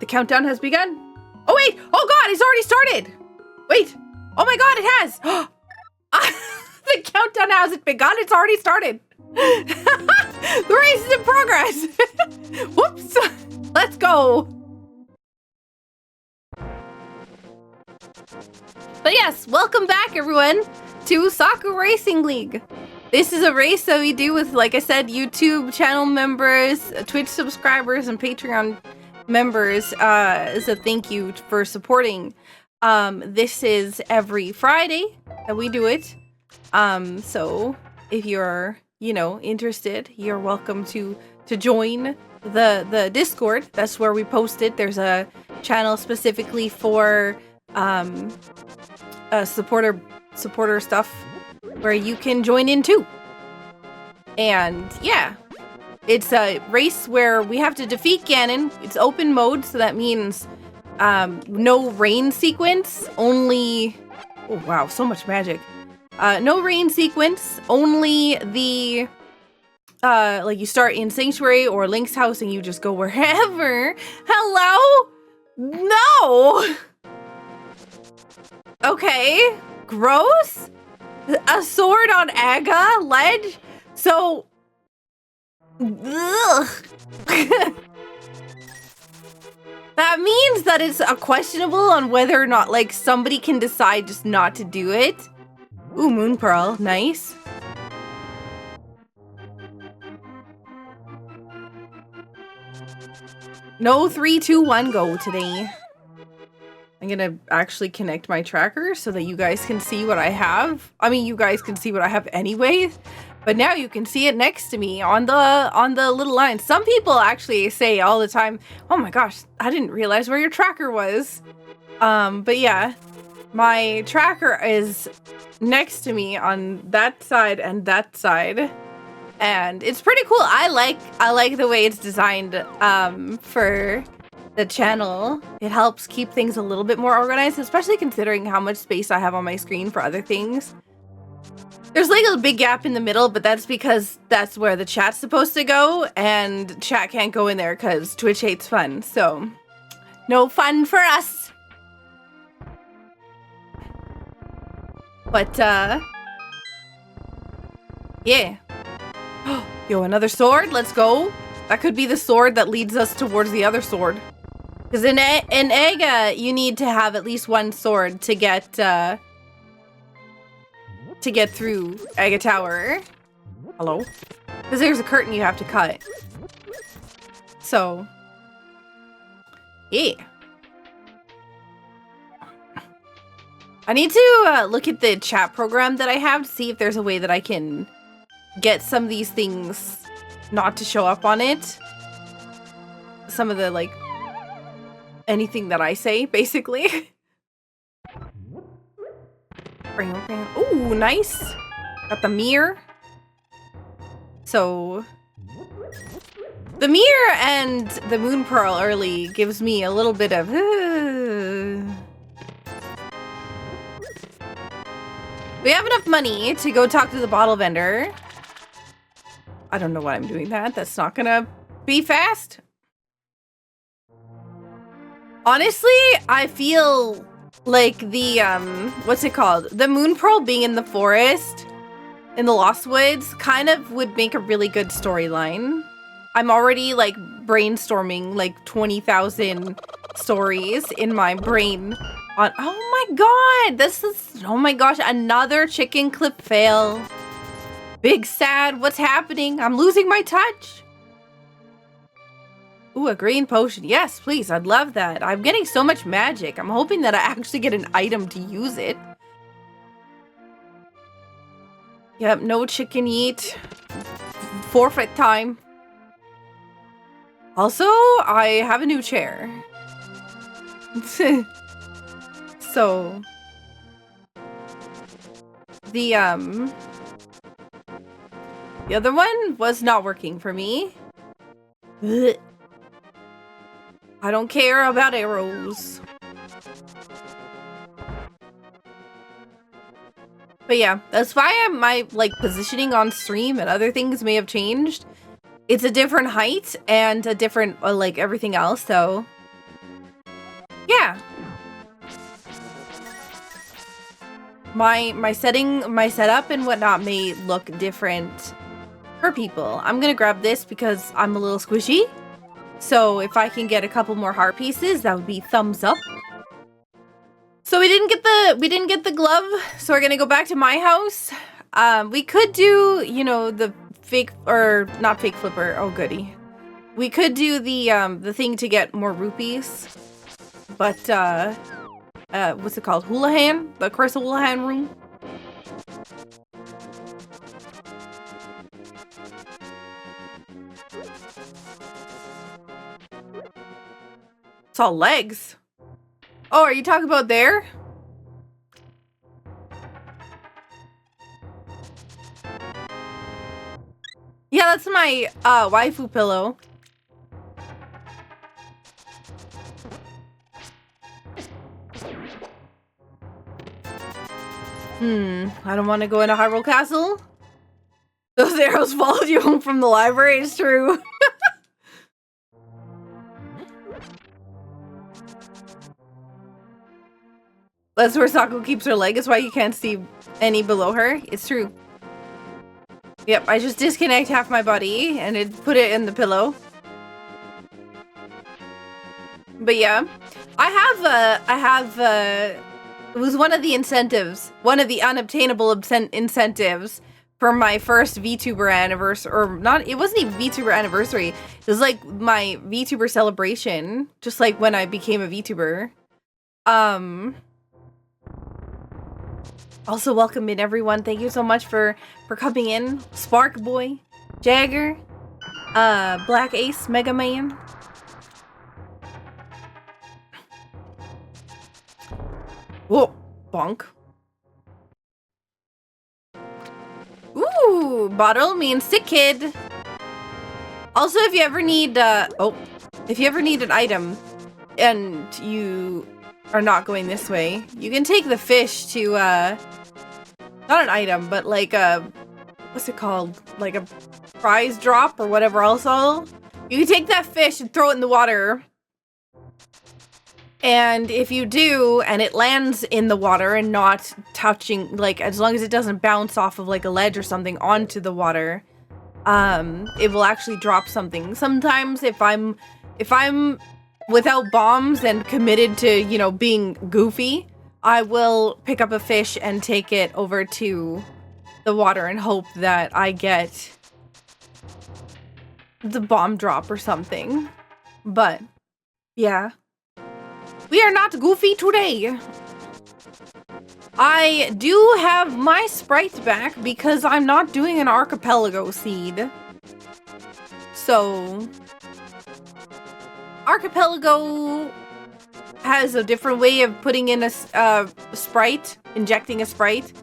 The countdown has begun. Oh wait! Oh god, it's already started! Wait! Oh my god, it has! The countdown hasn't begun, it's already started! The race is in progress! Whoops! Let's go! But yes, welcome back everyone to Saku Racing League. This is a race that we do with, like I said, YouTube channel members, Twitch subscribers, and Patreon members as a thank you for supporting. This is every Friday that we do it. So if you're, interested, you're welcome to join the Discord. That's where we post it. There's a channel specifically for supporter stuff where you can join in too. And yeah, it's a race where we have to defeat Ganon. It's open mode, so that means no rain sequence, only... Oh wow, so much magic. No rain sequence, only the... like you start in Sanctuary or Link's house and you just go wherever. Hello? No! Okay, gross. A sword on Aga ledge? So... Ugh. That means that it's questionable on whether or not, like, somebody can decide just not to do it. Ooh, Moon Pearl, nice. No 3, 2, 1 go today. I'm gonna actually connect my tracker so that you guys can see what I have. I mean, you guys can see what I have anyways, but now you can see it next to me on the little line. Some people actually say all the time, "Oh my gosh, I didn't realize where your tracker was." But yeah, my tracker is next to me on that side and that side. And it's pretty cool. I like the way it's designed for the channel. It helps keep things a little bit more organized, especially considering how much space I have on my screen for other things. There's like a big gap in the middle, but that's because that's where the chat's supposed to go, and chat can't go in there because Twitch hates fun. So, no fun for us. But, yeah. Yo, another sword? Let's go. That could be the sword that leads us towards the other sword. Because in Aga, you need to have at least one sword to get through Aga Tower. Hello? Because there's a curtain you have to cut. So, yeah. I need to look at the chat program that I have to see if there's a way that I can get some of these things not to show up on it. Some of the, like, anything that I say, basically. Ooh, nice. Got the mirror. So, the mirror and the Moon Pearl early gives me a little bit of... We have enough money to go talk to the bottle vendor. I don't know why I'm doing that. That's not gonna be fast. Honestly, I feel like the, what's it called? The Moon Pearl being in the forest, in the Lost Woods, kind of would make a really good storyline. I'm already, like, brainstorming, like, 20,000 stories in my brain on... Oh my god! This is... Oh my gosh, another chicken clip fail. Big sad, what's happening? I'm losing my touch. Ooh, a green potion. Yes, please, I'd love that. I'm getting so much magic. I'm hoping that I actually get an item to use it. Yep, no chicken eat. Forfeit time. Also, I have a new chair. So... The other one was not working for me. Ugh. I don't care about arrows. But yeah, that's why my like positioning on stream and other things may have changed. It's a different height and a different like everything else, so my setup and whatnot may look different for people. I'm gonna grab this because I'm a little squishy. So if I can get a couple more heart pieces, that would be thumbs up. So we didn't get the glove, so we're gonna go back to my house. We could do, you know, the fake, or not fake flipper. Oh goody. We could do the thing to get more rupees, but what's it called? Houlihan? The Curse of Houlihan room. It's all legs. Oh, are you talking about there? Yeah, that's my waifu pillow. I don't want to go into Hyrule Castle. Those arrows followed you home from the library, it's true. That's where Saku keeps her leg, is why you can't see any below her. It's true. Yep, I just disconnect half my body and put it in the pillow. But yeah, it was one of the incentives, one of the unobtainable incentives for my first VTuber anniversary, or not, it wasn't even VTuber anniversary. It was like my VTuber celebration, just like when I became a VTuber. Also, welcome in everyone. Thank you so much for coming in. Spark Boy, Jagger, Black Ace, Mega Man. Whoa, bonk. Ooh, bottle means sick kid. Also, if you ever need, if you ever need an item and you are not going this way, you can take the fish to, not an item, but like a, what's it called? Like a prize drop or whatever else. You can take that fish and throw it in the water. And if you do, and it lands in the water and not touching, like, as long as it doesn't bounce off of like a ledge or something onto the water, it will actually drop something. Sometimes if I'm without bombs and committed to, you know, being goofy, I will pick up a fish and take it over to the water and hope that I get the bomb drop or something. But yeah. We are not goofy today. I do have my sprite back because I'm not doing an archipelago seed. So, archipelago has a different way of putting in a sprite, injecting a sprite,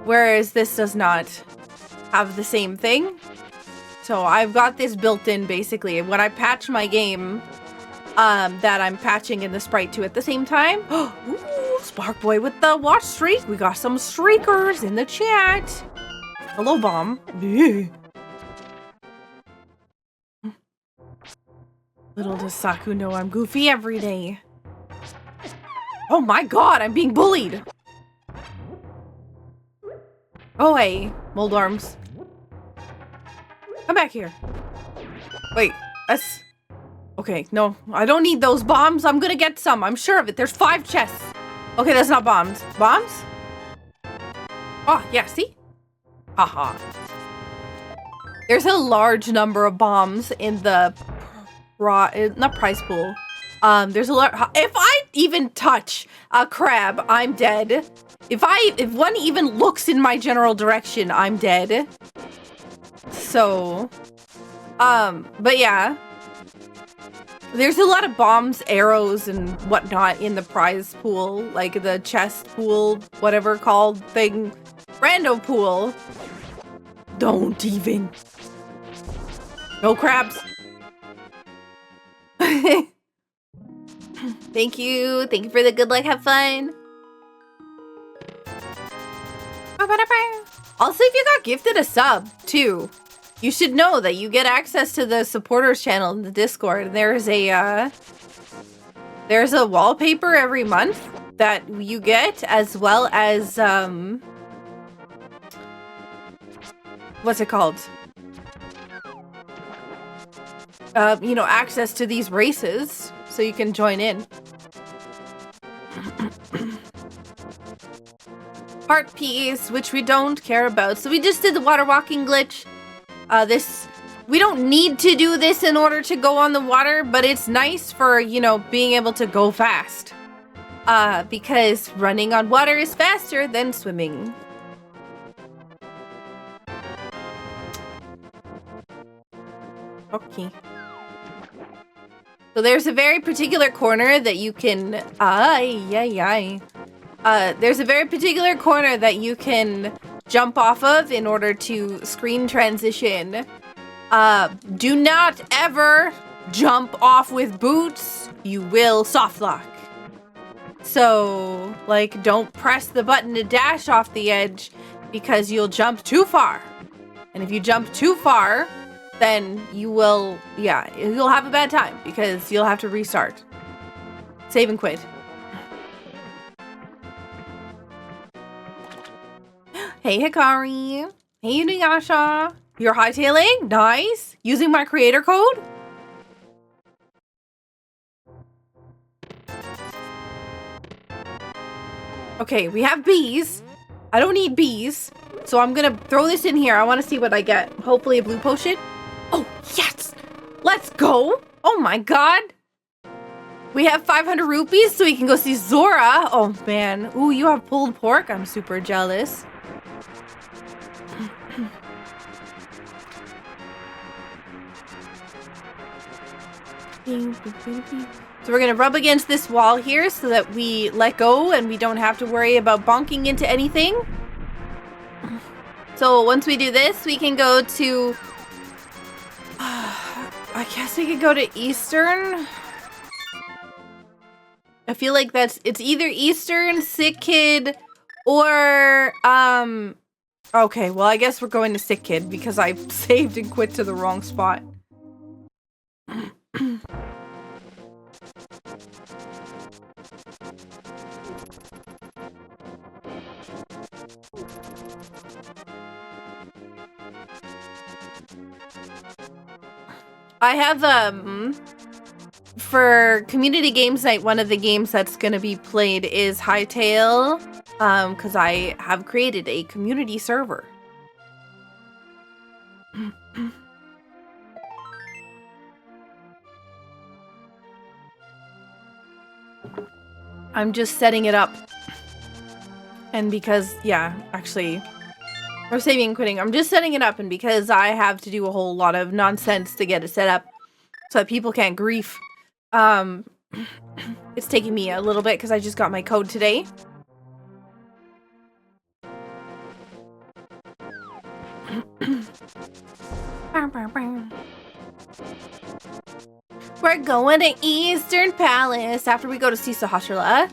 whereas this does not have the same thing. So I've got this built in basically. When I patch my game, that I'm patching in the sprite to at the same time. Ooh, Spark Boy with the watch streak. We got some streakers in the chat. Hello, Bomb. Little does Saku know I'm goofy every day. Oh my god, I'm being bullied. Oh, hey, mold arms. Come back here. Wait, that's... Okay, no, I don't need those bombs. I'm gonna get some. I'm sure of it. There's 5 chests. Okay, that's not bombs. Bombs? Oh, yeah, see? Haha. There's a large number of bombs in the... not prize pool. There's a lot... If I even touch a crab, I'm dead. If one even looks in my general direction, I'm dead. So... but yeah... There's a lot of bombs, arrows, and whatnot in the prize pool, like the chest pool, whatever called thing. Rando pool. Don't even. No crabs. Thank you. Thank you for the good luck. Have fun. Also, if you got gifted a sub, too, you should know that you get access to the supporters channel in the Discord. There's a wallpaper every month that you get, as well as, what's it called? You know, access to these races, so you can join in. Heart piece, which we don't care about. So we just did the water walking glitch. We don't need to do this in order to go on the water, but it's nice for, you know, being able to go fast. Because running on water is faster than swimming. Okay. So there's a very particular corner that you can, there's a very particular corner that you can jump off of in order to screen transition. Do not ever jump off with boots. You will soft lock. So, like, don't press the button to dash off the edge because you'll jump too far. And if you jump too far, then you will, you'll have a bad time because you'll have to restart. Save and quit. Hey, Hikari. Hey, Inuyasha. You're hightailing? Nice. Using my creator code? Okay, we have bees. I don't need bees. So I'm gonna throw this in here. I want to see what I get. Hopefully a blue potion. Oh, yes! Let's go! Oh my god! We have 500 rupees so we can go see Zora. Oh man. Ooh, you have pulled pork. I'm super jealous. So we're gonna rub against this wall here so that we let go and we don't have to worry about bonking into anything. So once we do this, we can go to... I guess we could go to Eastern. I feel like it's either Eastern, Sick Kid, or... Okay, well I guess we're going to Sick Kid because I saved and quit to the wrong spot. I have, for Community Games Night, one of the games that's gonna be played is Hytale, because I have created a community server. I'm just setting it up. And because, actually, we're saving and quitting. I'm just setting it up, and because I have to do a whole lot of nonsense to get it set up so that people can't grief, it's taking me a little bit because I just got my code today. We're going to Eastern Palace after we go to see Sahasrara.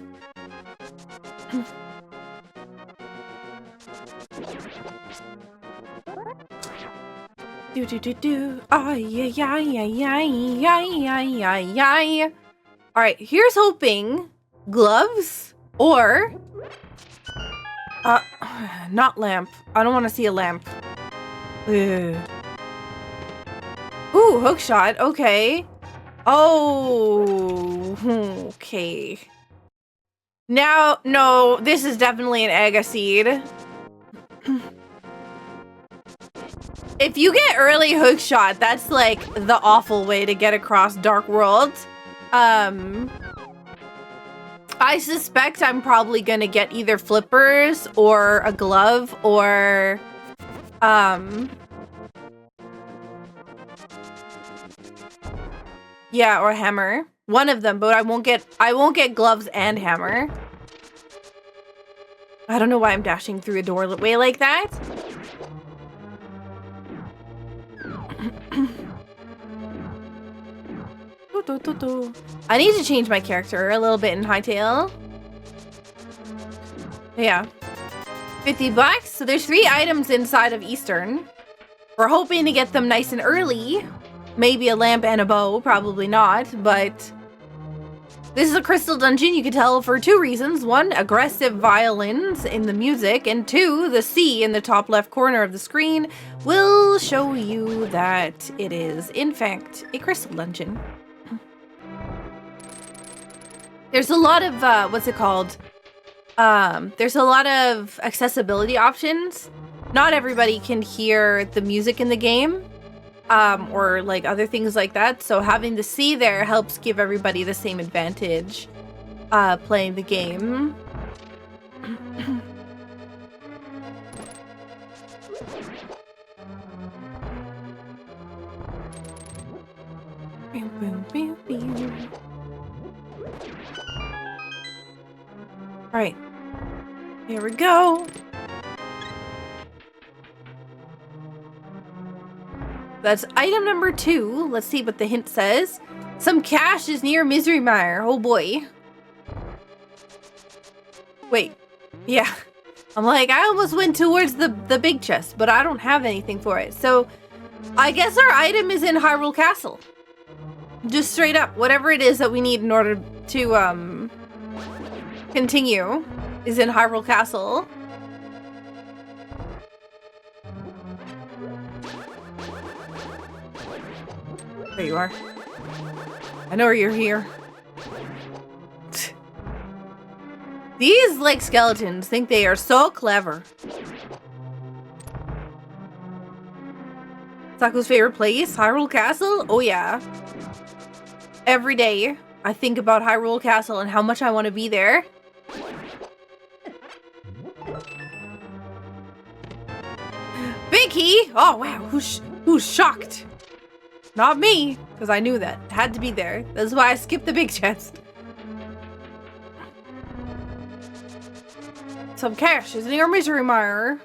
Do do do do. Ay ay ay ay ay ay ay ay. All right, here's hoping gloves or not lamp. I don't want to see a lamp. Ugh. Ooh, hook shot. Okay. Oh, okay. Now, no, this is definitely an Aga seed. If you get early hook shot, that's like the awful way to get across Dark World. I suspect I'm probably gonna get either flippers or a glove or yeah, or hammer. One of them, but I won't get gloves and hammer. I don't know why I'm dashing through a doorway like that. I need to change my character a little bit in Hytale. Yeah. 50 bucks. So there's 3 items inside of Eastern. We're hoping to get them nice and early. Maybe a lamp and a bow. Probably not, but This is a crystal dungeon, you can tell, for 2 reasons. 1, aggressive violins in the music, and 2, the C in the top left corner of the screen will show you that it is, in fact, a crystal dungeon. There's a lot of, what's it called? There's a lot of accessibility options. Not everybody can hear the music in the game. Or like other things like that. So having the C there helps give everybody the same advantage playing the game. All right, here we go. That's item number 2. Let's see what the hint says. Some cash is near Misery Mire. Oh boy. Wait. Yeah. I'm like, I almost went towards the big chest, but I don't have anything for it. So, I guess our item is in Hyrule Castle. Just straight up. Whatever it is that we need in order to, continue is in Hyrule Castle. There you are. I know you're here. These, like, skeletons think they are so clever. Saku's favorite place? Hyrule Castle? Oh, yeah. Every day, I think about Hyrule Castle and how much I want to be there. Big key! Oh, wow. Who's shocked? Not me, because I knew that. It had to be there. That's why I skipped the big chest. Some cash is near Misery Mire.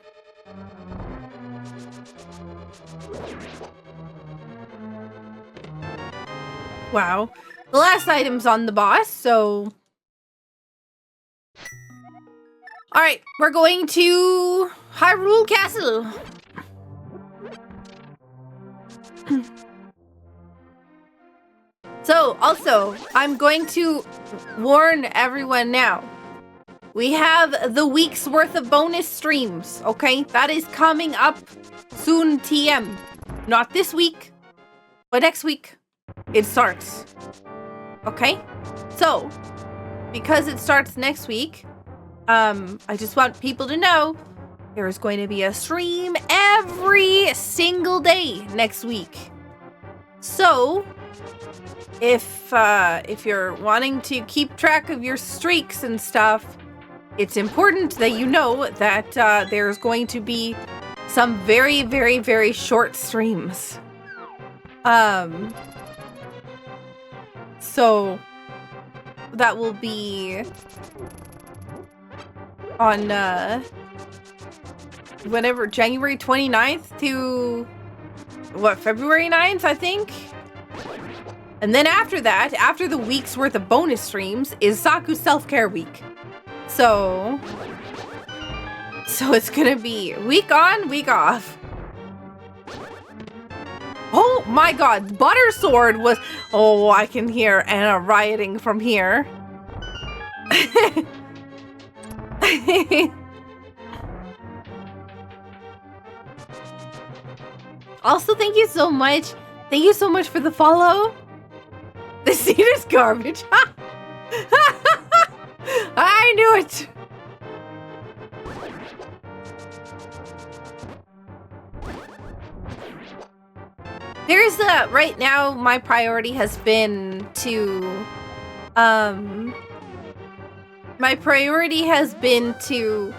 Wow. The last item's on the boss, so... Alright, we're going to Hyrule Castle. So, also, I'm going to warn everyone now. We have the week's worth of bonus streams, okay? That is coming up soon, TM. Not this week, but next week. It starts. Okay? So, because it starts next week, I just want people to know there is going to be a stream every single day next week. So... If you're wanting to keep track of your streaks and stuff, it's important that you know that there's going to be some very, very, very short streams. So that will be on whenever January 29th to what, February 9th, I think. And then after that, after the week's worth of bonus streams, is Saku's self-care week. So it's gonna be week on, week off. Oh my god, Butter Sword was... Oh, I can hear Anna rioting from here. Also, thank you so much. Thank you so much for the follow. The seed is garbage. I knew it. There's a... Right now, my priority has been to... My priority has been to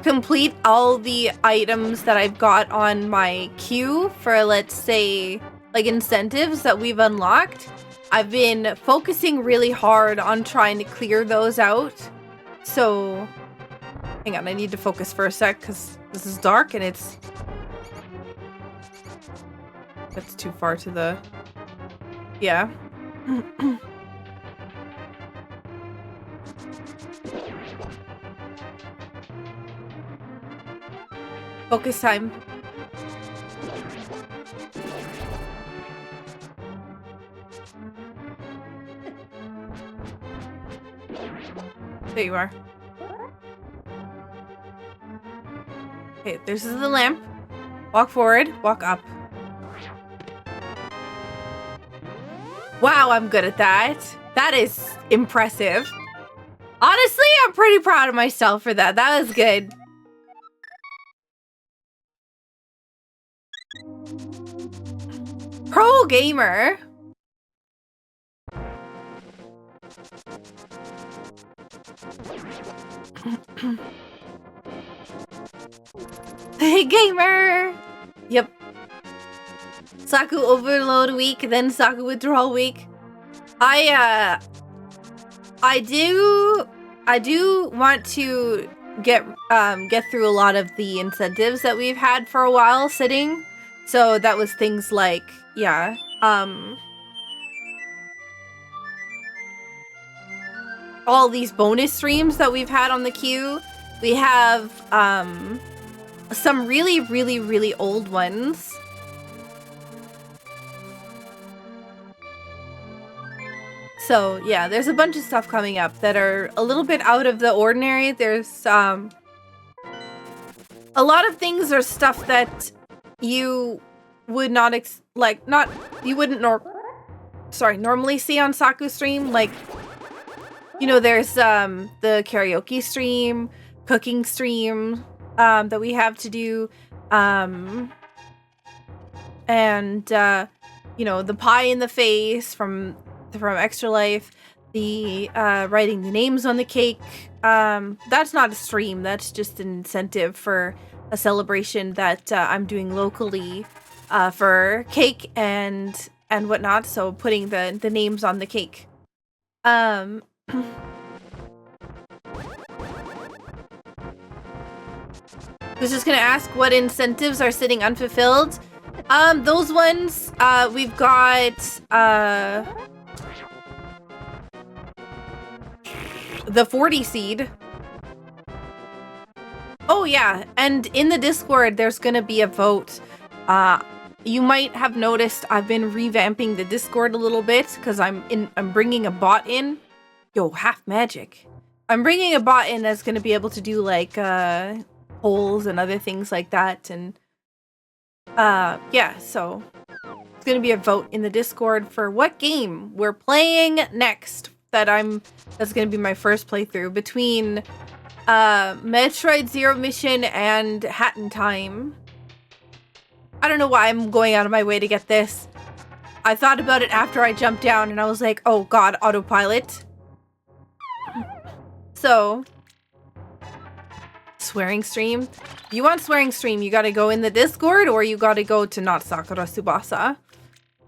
complete all the items that I've got on my queue for, let's say, like, incentives that we've unlocked. I've been focusing really hard on trying to clear those out. So, hang on, I need to focus for a sec because this is dark and it's too far to the... Yeah. Focus time. There you are. Okay, this is the lamp. Walk forward, walk up. Wow, I'm good at that. That is impressive. Honestly, I'm pretty proud of myself for that. That was good. Pro gamer. Hey, gamer. Yep. Saku overload week, then Saku withdrawal week. I do want to get through a lot of the incentives that we've had for a while sitting. So that was things like, yeah, all these bonus streams that we've had on the queue. We have some really old ones. So yeah, there's a bunch of stuff coming up that are a little bit out of the ordinary. There's a lot of things are stuff that you would not normally see on Saku stream. Like, you know, there's the karaoke stream, cooking stream that we have to do, and you know, the pie in the face from Extra Life, the writing the names on the cake. That's not a stream, that's just an incentive for a celebration that I'm doing locally for cake and whatnot, so putting the names on the cake. Was just gonna ask what incentives are sitting unfulfilled. Those ones, we've got the 40 seed. Oh yeah, and in the Discord there's gonna be a vote. You might have noticed I've been revamping the Discord a little bit because I'm bringing a bot in. Yo, half magic. I'm bringing a bot in that's gonna be able to do like polls and other things like that, and yeah, so it's gonna be a vote in the Discord for what game we're playing next. That's gonna be my first playthrough between Metroid Zero Mission and Hat in Time. I don't know why I'm going out of my way to get this. I thought about it after I jumped down and I was like, oh god, autopilot. So, swearing stream. If you want swearing stream, you gotta go in the Discord or you gotta go to Not Sakura Tsubasa.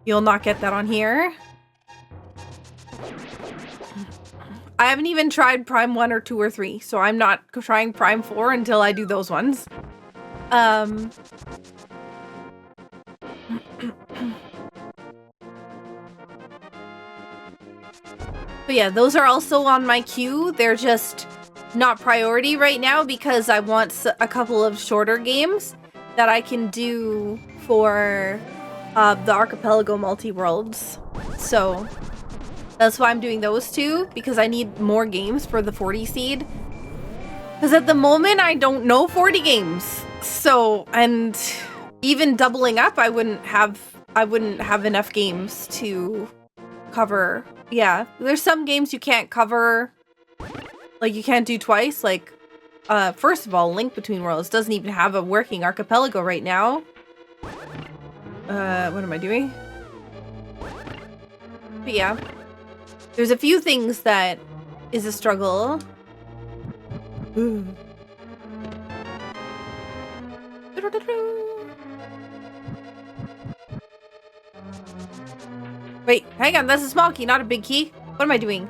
You'll not get that on here. I haven't even tried Prime 1 or 2 or 3, so I'm not trying Prime 4 until I do those ones. But yeah, those are also on my queue. They're just not priority right now because I want a couple of shorter games that I can do for the Archipelago Multi-Worlds. So that's why I'm doing those two, because I need more games for the 40 seed. Because at the moment, I don't know 40 games. So, and even doubling up, I wouldn't have enough games to cover. Yeah, there's some games you can't cover, like you can't do twice. Like, first of all, Link Between Worlds doesn't even have a working archipelago right now. What am I doing? But yeah, there's a few things that is a struggle. Ooh. Wait, hang on, that's a small key, not a big key. What am I doing?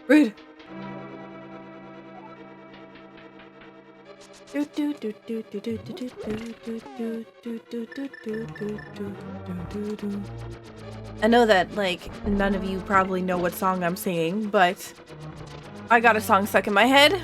Rude. I know that, like, none of you probably know what song I'm singing, but I got a song stuck in my head.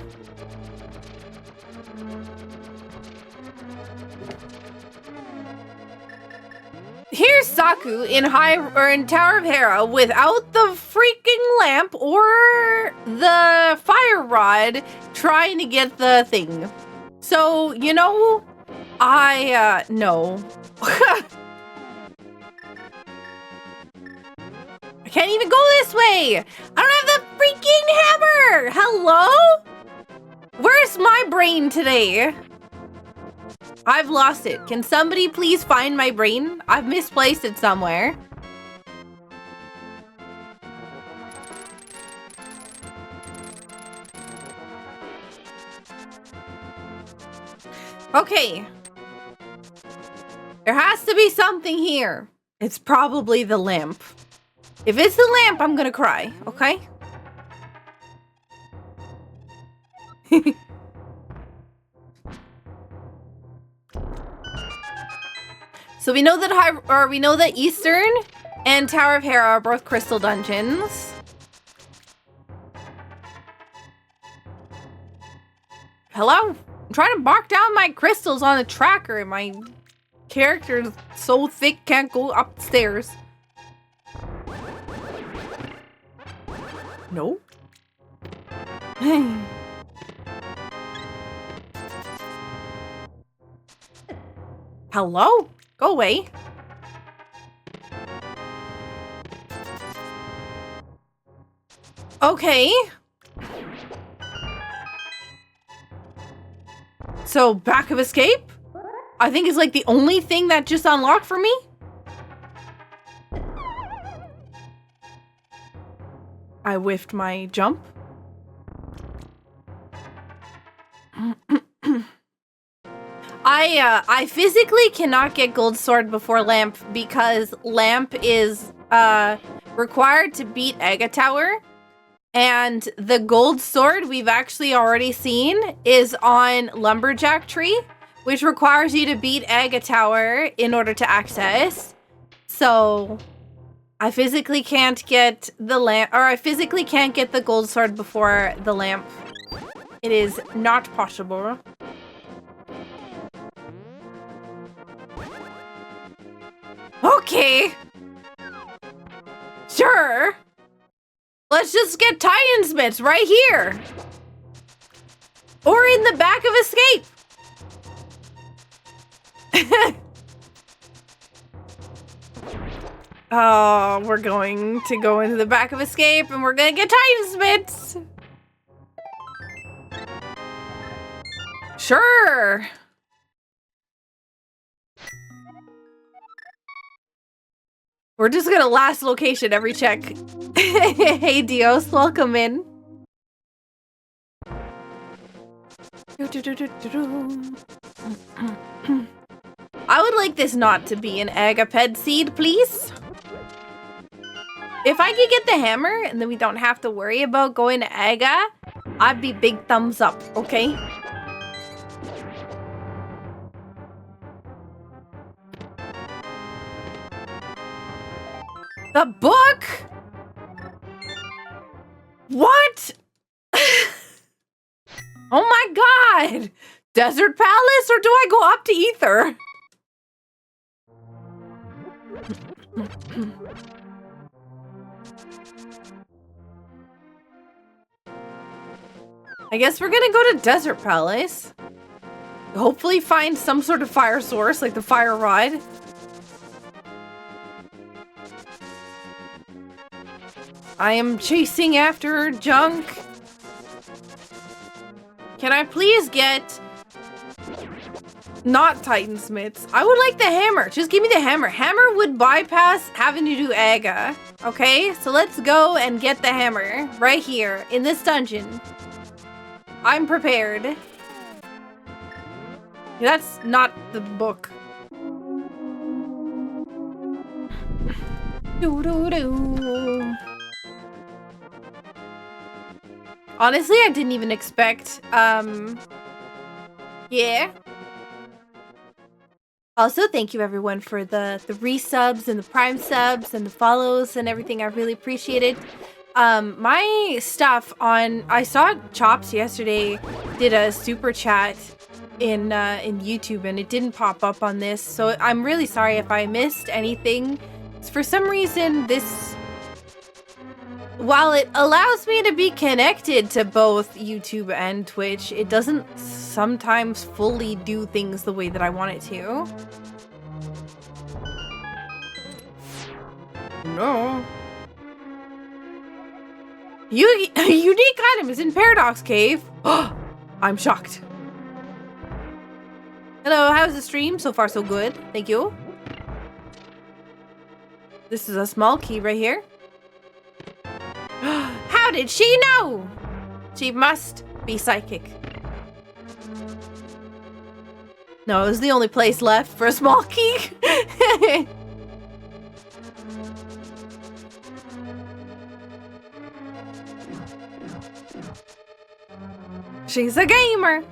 Saku in Tower of Hera without the freaking lamp or the fire rod trying to get the thing. So, you know, no. I can't even go this way. I don't have the freaking hammer. Hello? Where's my brain today? I've lost it. Can somebody please find my brain? I've misplaced it somewhere. Okay. There has to be something here. It's probably the lamp. If it's the lamp, I'm gonna cry, okay? So we know that Eastern and Tower of Hera are both crystal dungeons. Hello? I'm trying to mark down my crystals on the tracker and my character's so thick can't go upstairs. No? Hello? Go away. Okay. So, back of escape? I think is like the only thing that just unlocked for me. I whiffed my jump. I physically cannot get gold sword before lamp because lamp is required to beat Aga Tower, and the gold sword we've actually already seen is on Lumberjack Tree, which requires you to beat Aga Tower in order to access. So I physically can't get the lamp, or I physically can't get the gold sword before the lamp. It is not possible. Okay. Sure. Let's just get Titan's Mitts right here. Or in the back of escape. Oh, we're going to go into the back of escape and we're gonna get Titan's Mitts. Sure. We're just gonna last location every check. Hey Dios, welcome in. I would like this not to be an Agaped seed, please. If I could get the hammer and then we don't have to worry about going to Aga, I'd be big thumbs up, okay? The book? What? Oh my god! Desert Palace, or do I go up to Ether? I guess we're gonna go to Desert Palace. Hopefully find some sort of fire source, like the fire rod. I am chasing after junk. Can I please get not Titan's Mitts? I would like the hammer. Just give me the hammer. Hammer would bypass having to do Aga. Okay, so let's go and get the hammer right here in this dungeon. I'm prepared. That's not the book. Doo-doo-doo. Honestly, I didn't even expect, yeah. Also, thank you everyone for the resubs and the prime subs and the follows and everything. I really appreciate it. My stuff on, I saw Chops yesterday did a super chat in YouTube, and it didn't pop up on this, so I'm really sorry if I missed anything. For some reason, this, while it allows me to be connected to both YouTube and Twitch, it doesn't sometimes fully do things the way that I want it to. No. Unique items in Paradox Cave. I'm shocked. Hello, how's the stream? So far, so good. Thank you. This is a small key right here. How did she know? She must be psychic. No, it was the only place left for a small key. She's a gamer.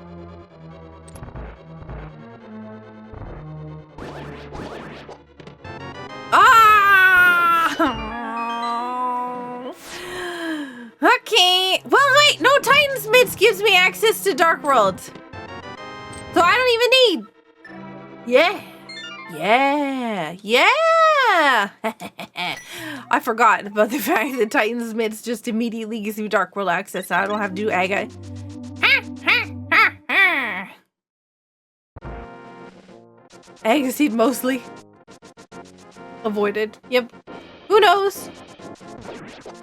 Okay. Well, wait. No, Titan's Mids gives me access to Dark World. So I don't even need. Yeah. Yeah. Yeah. I forgot about the fact that Titan's Mids just immediately gives me Dark World access. So I don't have to do Aga. Egg seed mostly. Avoided. Yep. Who knows?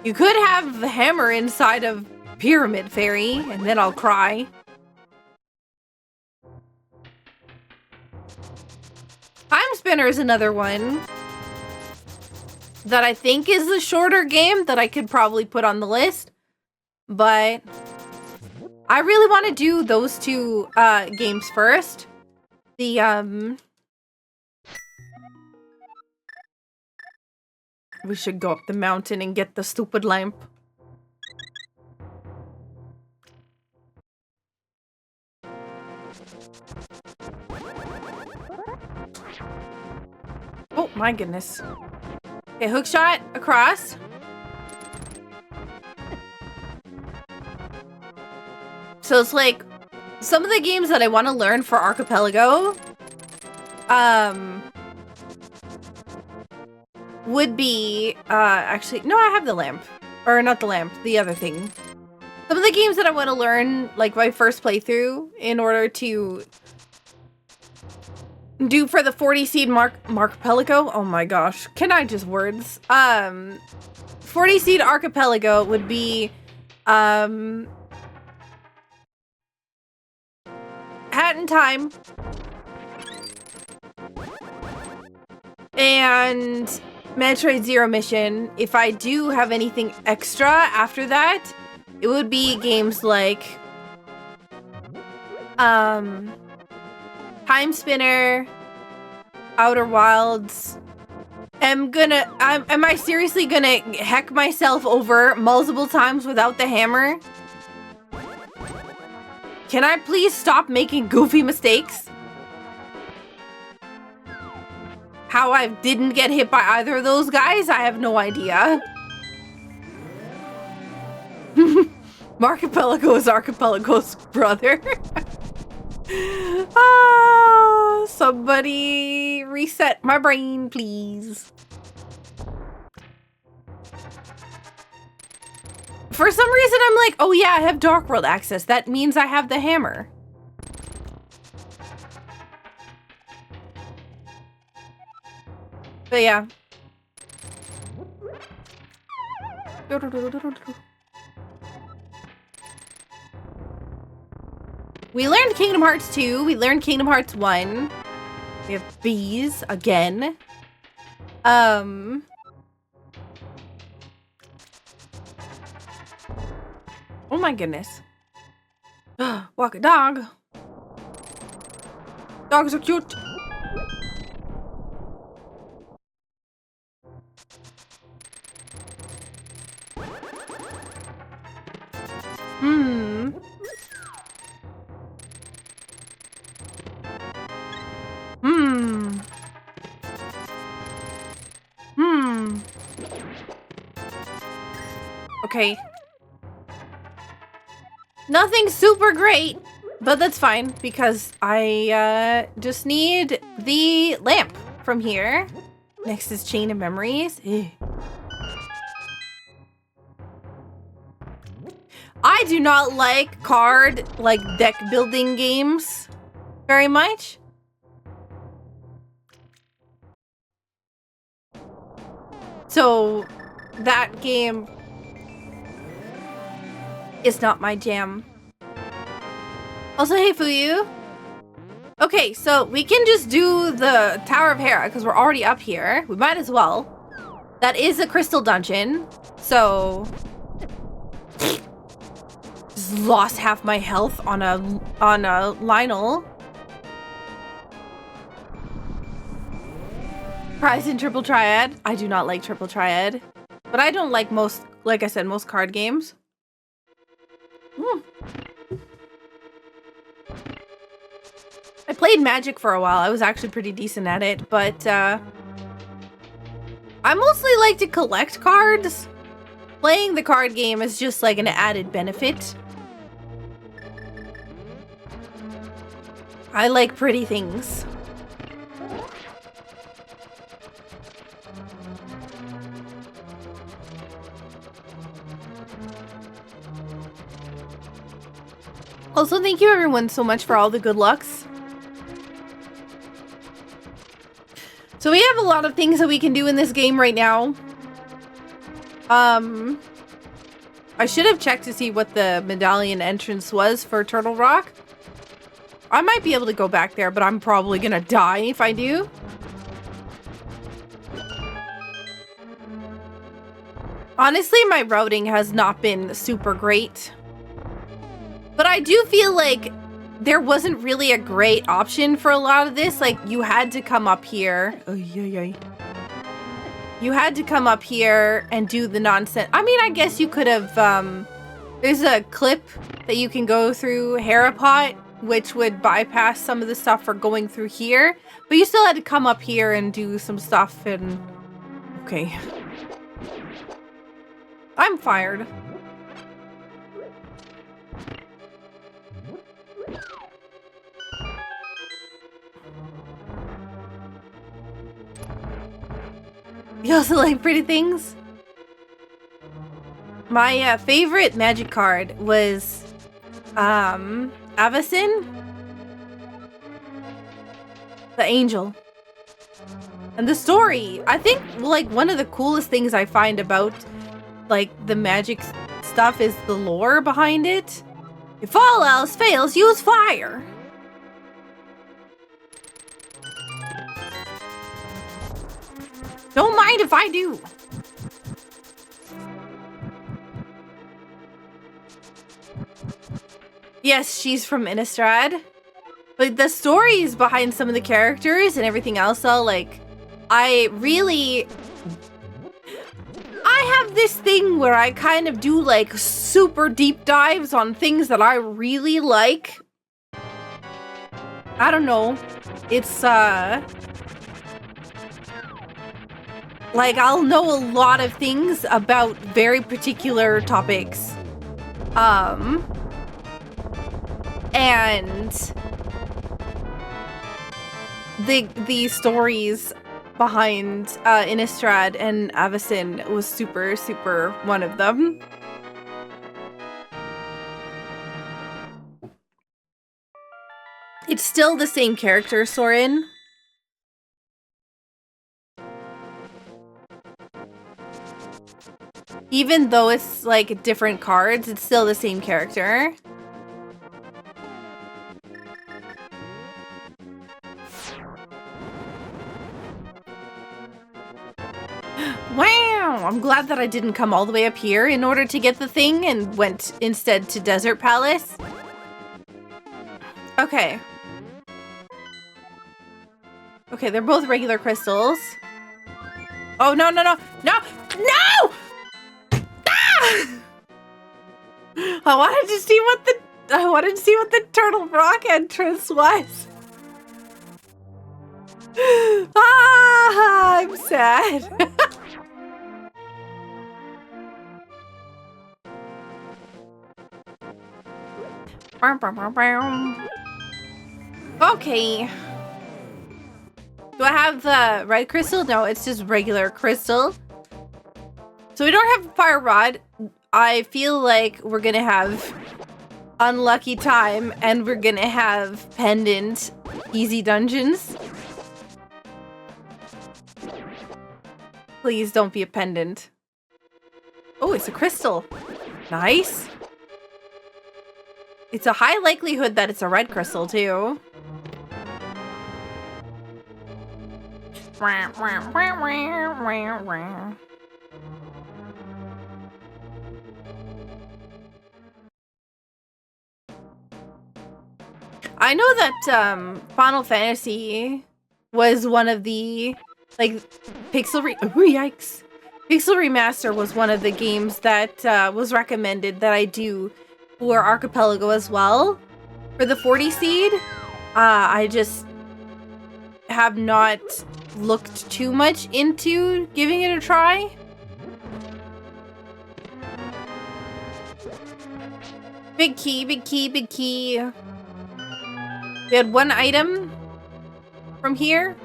You could have the hammer inside of Pyramid Fairy, and then I'll cry. Time Spinner is another one that I think is the shorter game that I could probably put on the list. But I really want to do those two games first. The we should go up the mountain and get the stupid lamp. Oh my goodness. Okay, hook shot across. So it's like some of the games that I want to learn for Archipelago would be actually no, I have the lamp. Or not the lamp, the other thing. Some of the games that I want to learn, like my first playthrough, in order to do for the 40 seed Archipelago. Oh my gosh, can I just words? 40 seed Archipelago would be Hat in Time and Metroid Zero Mission. If I do have anything extra after that, it would be games like Time Spinner, Outer Wilds. Am I seriously gonna heck myself over multiple times without the hammer? Can I please stop making goofy mistakes? How I didn't get hit by either of those guys, I have no idea. Archipelago is Archipelago's brother. Ah, somebody reset my brain, please. For some reason, I'm like, oh yeah, I have Dark World access. That means I have the hammer. But yeah. We learned Kingdom Hearts 2. We learned Kingdom Hearts 1. We have bees again. Oh my goodness. Walk a dog. Dogs are cute. Hmm. Hmm. Hmm. Okay. Nothing super great, But that's fine because I just need the lamp from here. Next is Chain of Memories. Ew. I do not like deck building games very much. So that game is not my jam. Also, hey Fuyu. Okay, so we can just do the Tower of Hera because we're already up here. We might as well. That is a crystal dungeon, so just lost half my health on a Lionel. Prize in Triple Triad. I do not like Triple Triad, but I don't like most, like I said, most card games. I played Magic for a while. I was actually pretty decent at it, but I mostly like to collect cards. Playing the card game is just like an added benefit. I like pretty things. Also, thank you everyone so much for all the good lucks. So we have a lot of things that we can do in this game right now. I should have checked to see what the medallion entrance was for Turtle Rock. I might be able to go back there, but I'm probably gonna die if I do. Honestly, my routing has not been super great. But I do feel like there wasn't really a great option for a lot of this. Like, you had to come up here. You had to come up here and do the nonsense. I mean, I guess you could have, there's a clip that you can go through Harapot, which would bypass some of the stuff for going through here. But you still had to come up here and do some stuff and... Okay. I'm fired. You also like pretty things? My favorite magic card was Avacyn, the angel. And the story, I think like one of the coolest things I find about like the magic stuff is the lore behind it. If all else fails, use fire. Don't mind if I do. Yes, she's from Innistrad. But the stories behind some of the characters and everything else, though, like, I have this thing where I kind of do, like, super deep dives on things that I really like. I don't know. It's, like, I'll know a lot of things about very particular topics. And the stories behind Innistrad and Avacyn was super, super one of them. It's still the same character, Soren. Even though it's like different cards, it's still the same character. Wow! I'm glad that I didn't come all the way up here in order to get the thing and went instead to Desert Palace. Okay. Okay, they're both regular crystals. Oh, no, no, no, no, no! Ah! I wanted to see what the Turtle Rock entrance was. Ah, I'm sad. Okay. Do I have the red crystal? No, it's just regular crystal. So we don't have fire rod. I feel like we're gonna have unlucky time and we're gonna have pendant easy dungeons. Please don't be a pendant. Oh, it's a crystal. Nice. It's a high likelihood that it's a red crystal too. I know that Final Fantasy was one of the Pixel Remaster was one of the games that was recommended that I do for Archipelago as well for the 40 seed. I just have not looked too much into giving it a try. Big key, big key, big key. We had one item from here.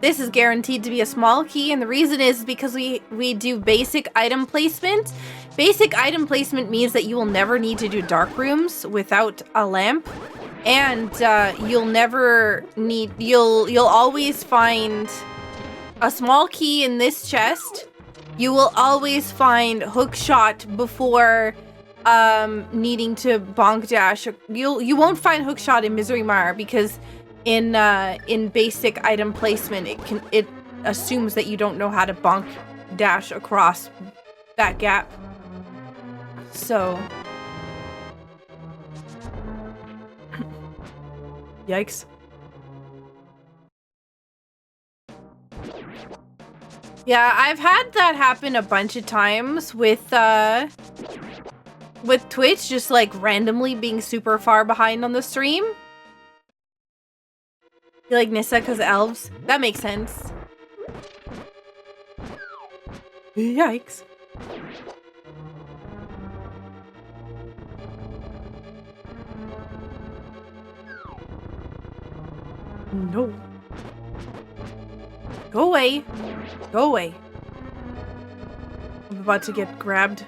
This is guaranteed to be a small key, and the reason is because we do basic item placement. Basic item placement means that you will never need to do dark rooms without a lamp, and you'll always find a small key in this chest. You will always find hook shot before needing to bonk dash. You won't find hook shot in Misery Mire because in basic item placement it assumes that you don't know how to bonk dash across that gap. So yikes. Yeah, I've had that happen a bunch of times with Twitch, just like randomly being super far behind on the stream. You like Nissa because elves? That makes sense. Yikes. No. Go away. Go away. I'm about to get grabbed.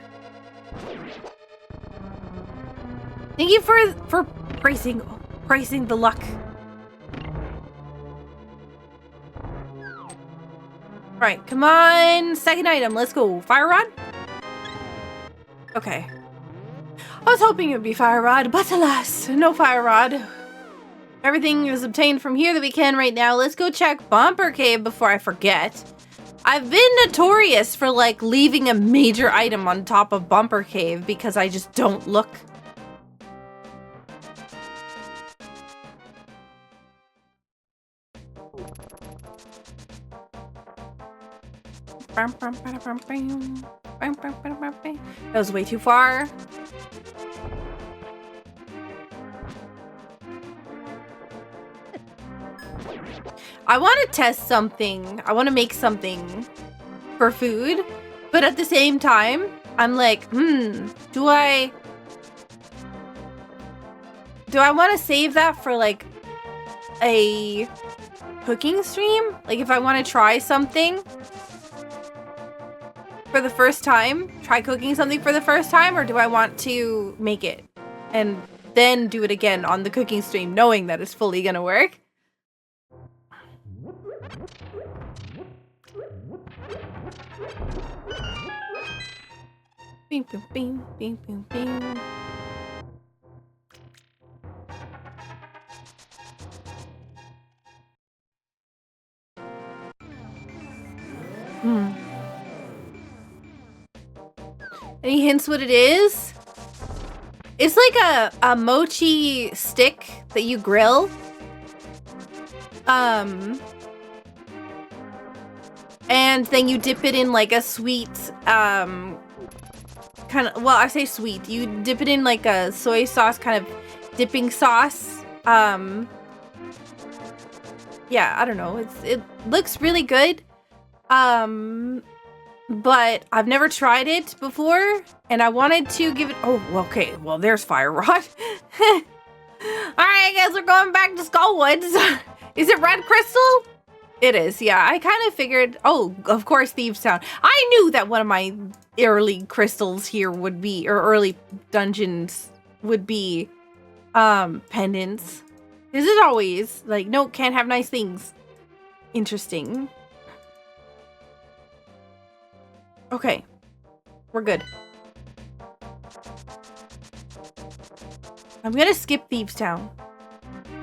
Thank you for praising the luck. Right, come on. Second item, let's go. Fire rod? Okay. I was hoping it would be fire rod, but alas, no fire rod. Everything is obtained from here that we can right now. Let's go check Bumper Cave before I forget. I've been notorious for like leaving a major item on top of Bumper Cave because I just don't look. That was way too far. I want to test something. I want to make something for food, but at the same time, I'm like, do I want to save that for like a cooking stream? Like if I want to try something for the first time, try cooking something for the first time, or do I want to make it and then do it again on the cooking stream knowing that it's fully gonna work? Bing, boom, bing, bing, boom, bing. Any hints what it is? It's like a mochi stick that you grill. And then you dip it in like a sweet, kind of, well, I say sweet. You dip it in like a soy sauce kind of dipping sauce. Yeah, I don't know. It looks really good. but I've never tried it before, and I wanted to give it... Oh, okay. Well, there's Fire Rod. Alright, I guess we're going back to Skullwoods. Is it red crystal? It is, yeah. I kind of figured... Oh, of course, Thieves Town. I knew that one of my early crystals here would be... Or early dungeons would be... pendants. Is it always? Like, no, can't have nice things. Interesting. Okay. We're good. I'm gonna skip Thieves Town.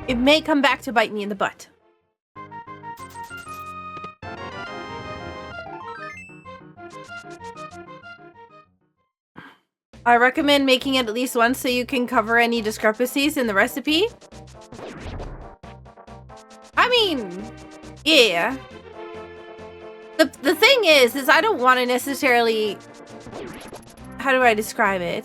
It may come back to bite me in the butt. I recommend making it at least once so you can cover any discrepancies in the recipe. I mean, yeah. The thing is I don't want to necessarily... How do I describe it?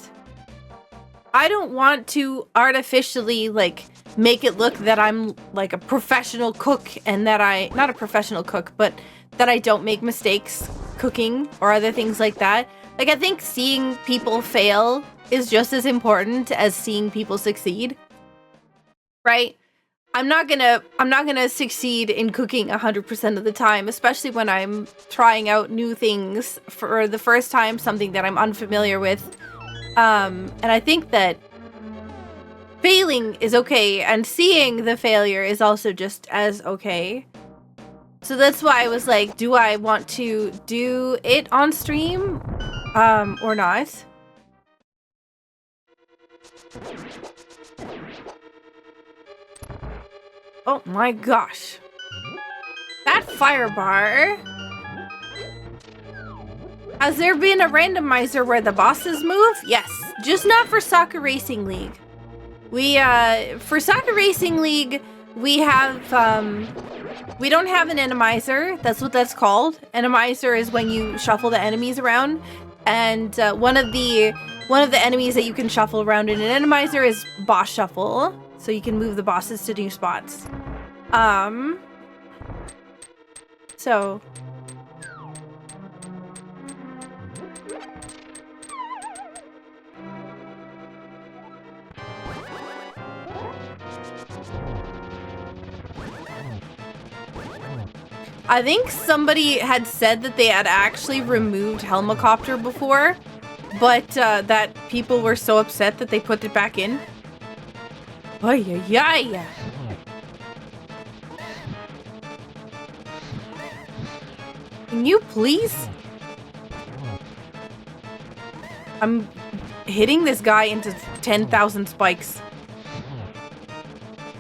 I don't want to artificially, like, make it look that I'm, like, a professional cook and that not a professional cook, but that I don't make mistakes cooking or other things like that. Like, I think seeing people fail is just as important as seeing people succeed. Right? I'm not gonna succeed in cooking 100% of the time, especially when I'm trying out new things for the first time, something that I'm unfamiliar with. And I think that failing is okay, and seeing the failure is also just as okay. So that's why I was like, do I want to do it on stream? Or not? Oh my gosh. That fire bar. Has there been a randomizer where the bosses move? Yes, just not for Saku Racing League. For Saku Racing League, we have, we don't have an enemizer. That's what that's called. Enemizer is when you shuffle the enemies around. And one of the enemies that you can shuffle around in an enemizer is boss shuffle. So you can move the bosses to new spots. So... I think somebody had said that they had actually removed Helicopter before, but that people were so upset that they put it back in. Ay, ay, ay. Can you please? I'm hitting this guy into 10,000 spikes.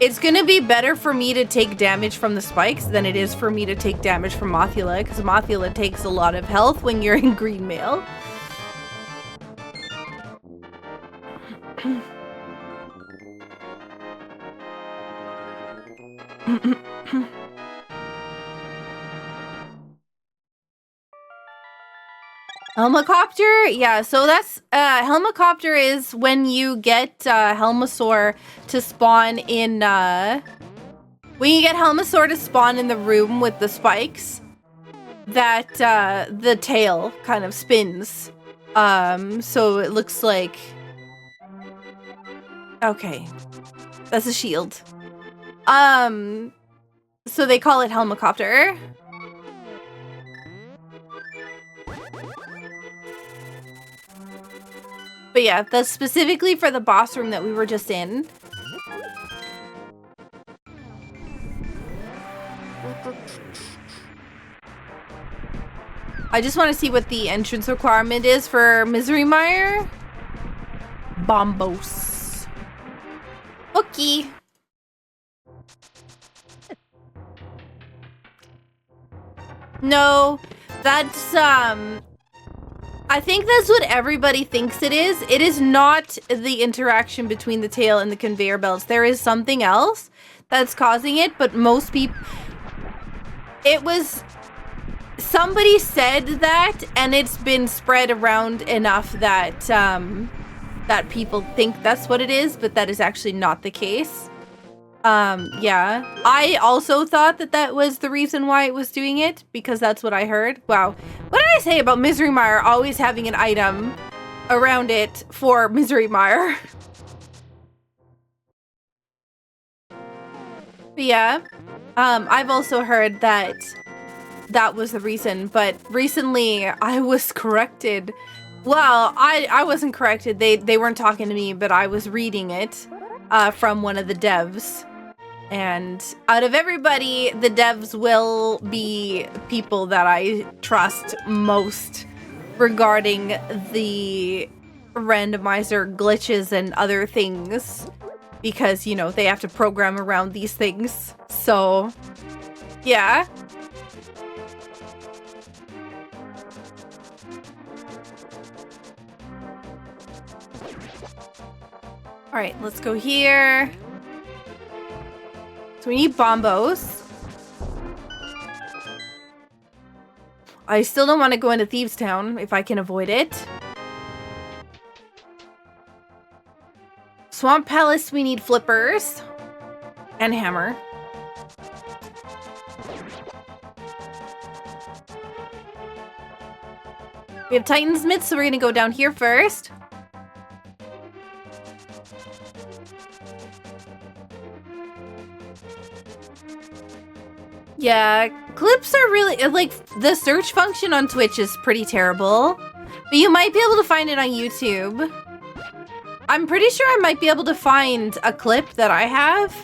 It's gonna be better for me to take damage from the spikes than it is for me to take damage from Mothula, because Mothula takes a lot of health when you're in green mail. Helicopter? Yeah, so that's Helicopter is when you get Helmasaur to spawn in when you get Helmasaur to spawn in the room with the spikes, that the tail kind of spins. So it looks like, okay, that's a shield. So they call it Helicopter. But yeah, that's specifically for the boss room that we were just in. I just want to see what the entrance requirement is for Misery Mire. Bombos. Okay. No, that's, I think that's what everybody thinks it is. It is not the interaction between the tail and the conveyor belts. There is something else that's causing it, but most people... It was... Somebody said that, and it's been spread around enough that, that people think that's what it is, but that is actually not the case. Yeah. I also thought that that was the reason why it was doing it, because that's what I heard. Wow. What did I say about Misery Mire always having an item around it for Misery Mire? But yeah, I've also heard that that was the reason, but recently I was corrected. Well, I wasn't corrected. They weren't talking to me, but I was reading it from one of the devs. And out of everybody, the devs will be people that I trust most regarding the randomizer glitches and other things. Because, you know, they have to program around these things. So, yeah. Alright, let's go here. So we need bombos. I still don't want to go into Thieves Town if I can avoid it. Swamp Palace, we need flippers. And hammer. We have Titan's Myth, so we're gonna go down here first. Yeah, clips are really, like, the search function on Twitch is pretty terrible. But you might be able to find it on YouTube. I'm pretty sure I might be able to find a clip that I have.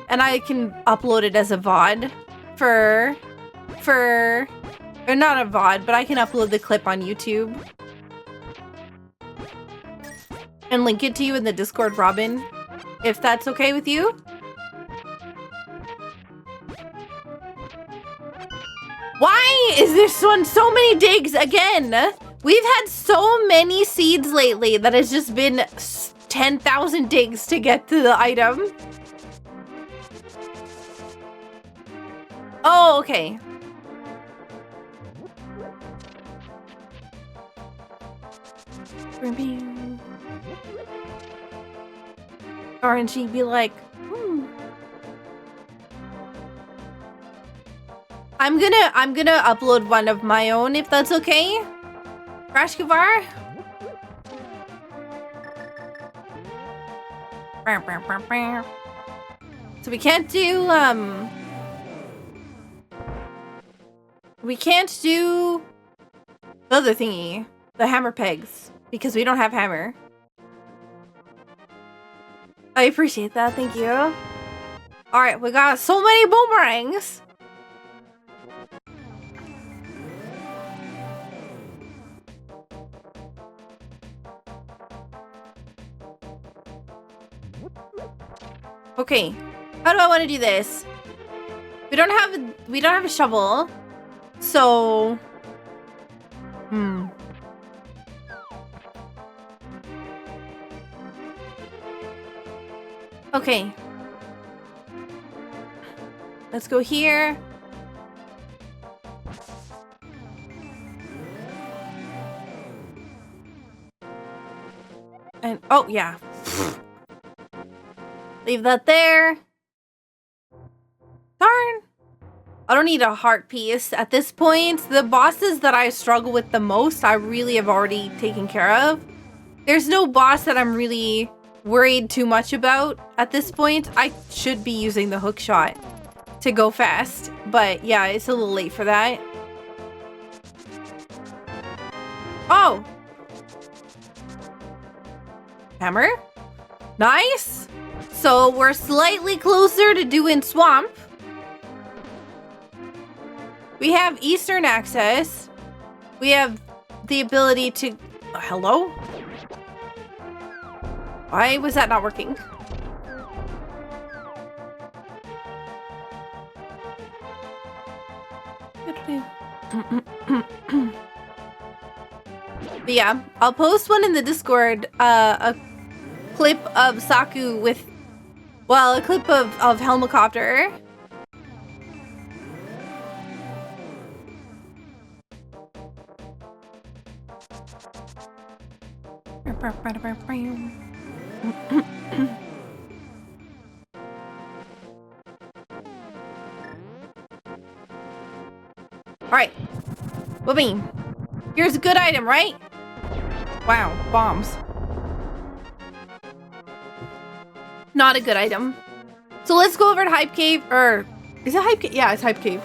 And I can upload it as a VOD or not a VOD, but I can upload the clip on YouTube. And link it to you in the Discord, Robin. If that's okay with you. Why is this one so many digs again? We've had so many seeds lately that it's just been 10,000 digs to get to the item. Oh, okay. RNG be like, I'm gonna upload one of my own if that's okay. Crash Kavar. So we can't do the other thingy, the hammer pegs, because we don't have hammer. I appreciate that, thank you. Alright, we got so many boomerangs. Okay, how do I want to do this? We don't have a shovel, so okay. Let's go here. And oh yeah. Leave that there. Darn. I don't need a heart piece at this point. The bosses that I struggle with the most, I really have already taken care of. There's no boss that I'm really worried too much about at this point. I should be using the hook shot to go fast, but yeah, it's a little late for that. Oh! Hammer? Nice! So we're slightly closer to doing swamp. We have eastern access. We have the ability to... hello? Why was that not working? But yeah, I'll post one in the Discord, a clip of Saku with... well, a clip of Helmicopter. Alright. Whoopee. Here's a good item, right? Wow, bombs. Not a good item. So let's go over to Hype Cave, or is it Hype Cave? Yeah, it's Hype Cave.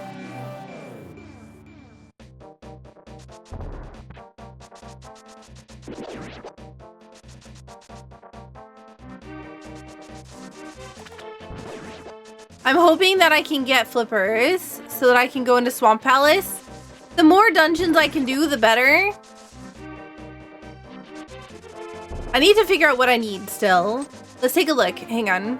I'm hoping that I can get flippers so that I can go into Swamp Palace. The more dungeons I can do, the better. I need to figure out what I need still. Let's take a look. Hang on.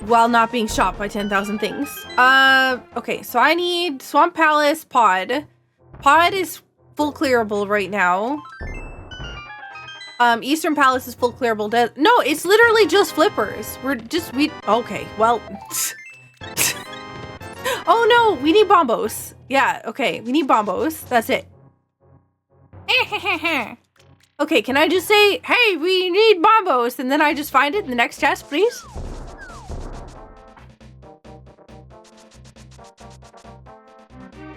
While not being shot by 10,000 things. Okay, so I need Swamp Palace pod. Pod is full clearable right now. Eastern Palace is full clearable. No, it's literally just flippers. Okay, well. Oh no, we need bombos. Yeah, okay, we need bombos. That's it. Okay, can I just say, hey, we need bombos, and then I just find it in the next chest, please?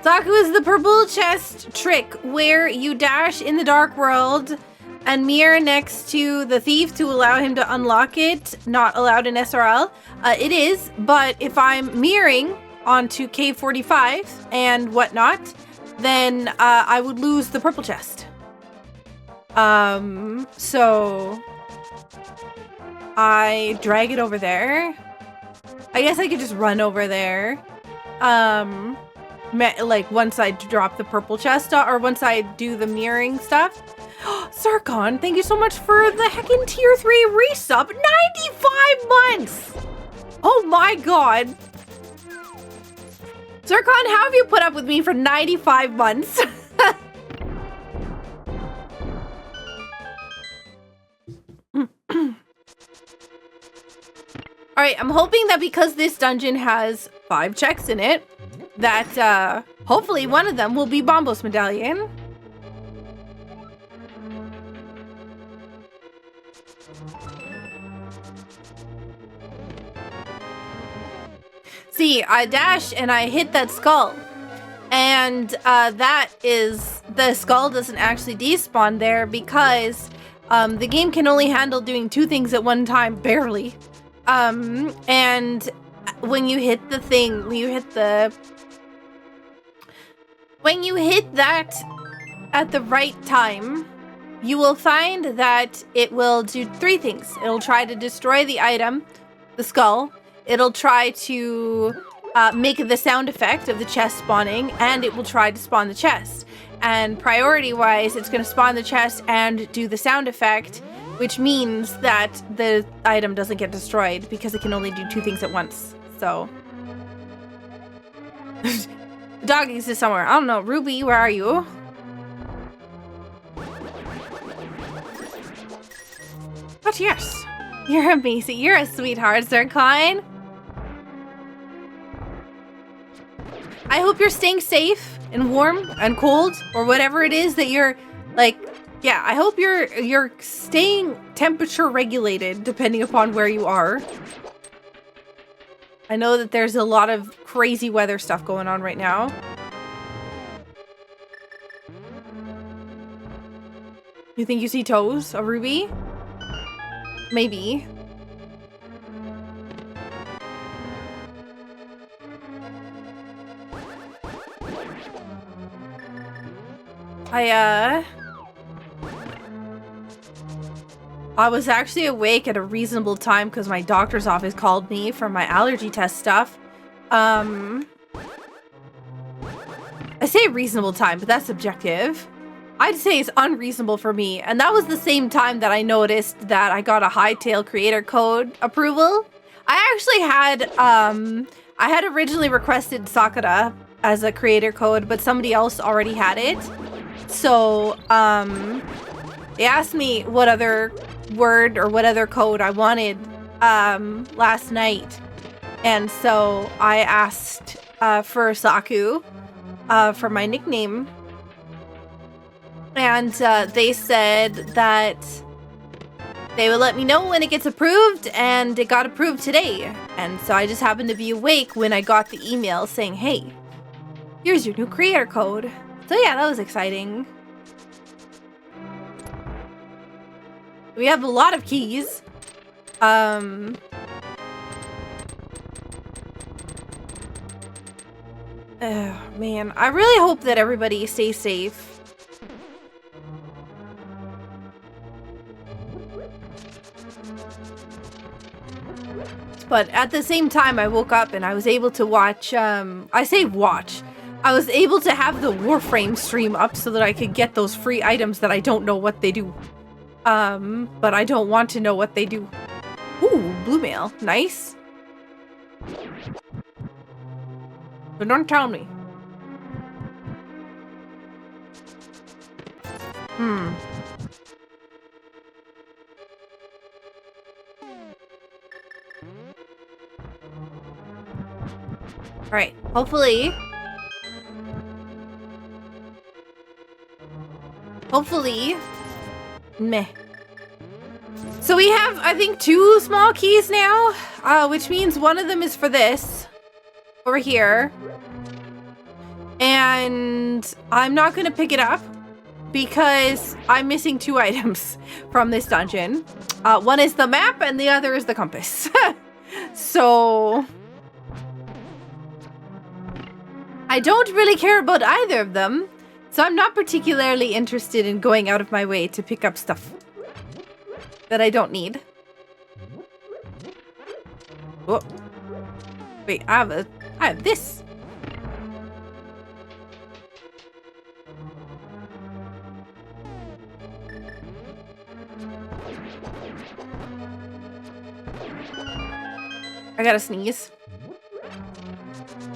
Saku is the purple chest trick where you dash in the dark world and mirror next to the thief to allow him to unlock it. Not allowed in SRL. It is, but if I'm mirroring onto Cave 45 and whatnot, then I would lose the purple chest. So I drag it over there. I guess I could just run over there. Like once I drop the purple chest, or once I do the mirroring stuff. Sarkon, thank you so much for the heckin' tier 3 resub. 95 months! Oh my god. Sarkon, how have you put up with me for 95 months? Alright, I'm hoping that because this dungeon has 5 checks in it, that hopefully one of them will be Bombos Medallion. See, I dash and I hit that skull. And the skull doesn't actually despawn there because the game can only handle doing 2 things at one time, barely. And when you hit the thing, when you hit that at the right time, you will find that it will do 3 things. It'll try to destroy the item, the skull. It'll try to make the sound effect of the chest spawning, and it will try to spawn the chest. And priority-wise, it's going to spawn the chest and do the sound effect, which means that the item doesn't get destroyed because it can only do 2 things at once. So, the dog exists somewhere. I don't know. Ruby, where are you? But yes, you're amazing. You're a sweetheart, Sir Klein. I hope you're staying safe and warm and cold, or whatever it is that you're like. Yeah, I hope you're staying temperature regulated depending upon where you are. I know that there's a lot of crazy weather stuff going on right now. You think you see toes of Ruby? Maybe. I was actually awake at a reasonable time because my doctor's office called me for my allergy test stuff. I say reasonable time, but that's subjective. I'd say it's unreasonable for me. And that was the same time that I noticed that I got a Hightail creator code approval. I actually had, I had originally requested Sakura as a creator code, but somebody else already had it. So, they asked me what other word or what other code I wanted, last night. And so I asked, for Saku, for my nickname. And, they said that they would let me know when it gets approved, and it got approved today. And so I just happened to be awake when I got the email saying, hey, Here's your new creator code. So yeah, that was exciting. We have a lot of keys. Oh, man, I really hope that everybody stays safe. But at the same time, I woke up and I was able to watch, I say watch. I was able to have the Warframe stream up so that I could get those free items that I don't know what they do. But I don't want to know what they do. Ooh, blue mail. Nice. But don't tell me. Alright, hopefully, meh. So we have, I think, 2 small keys now, which means one of them is for this, over here. And I'm not gonna pick it up because I'm missing 2 items from this dungeon. One is the map and the other is the compass. So I don't really care about either of them, so I'm not particularly interested in going out of my way to pick up stuff that I don't need. Oh. Wait, I have this. I gotta sneeze.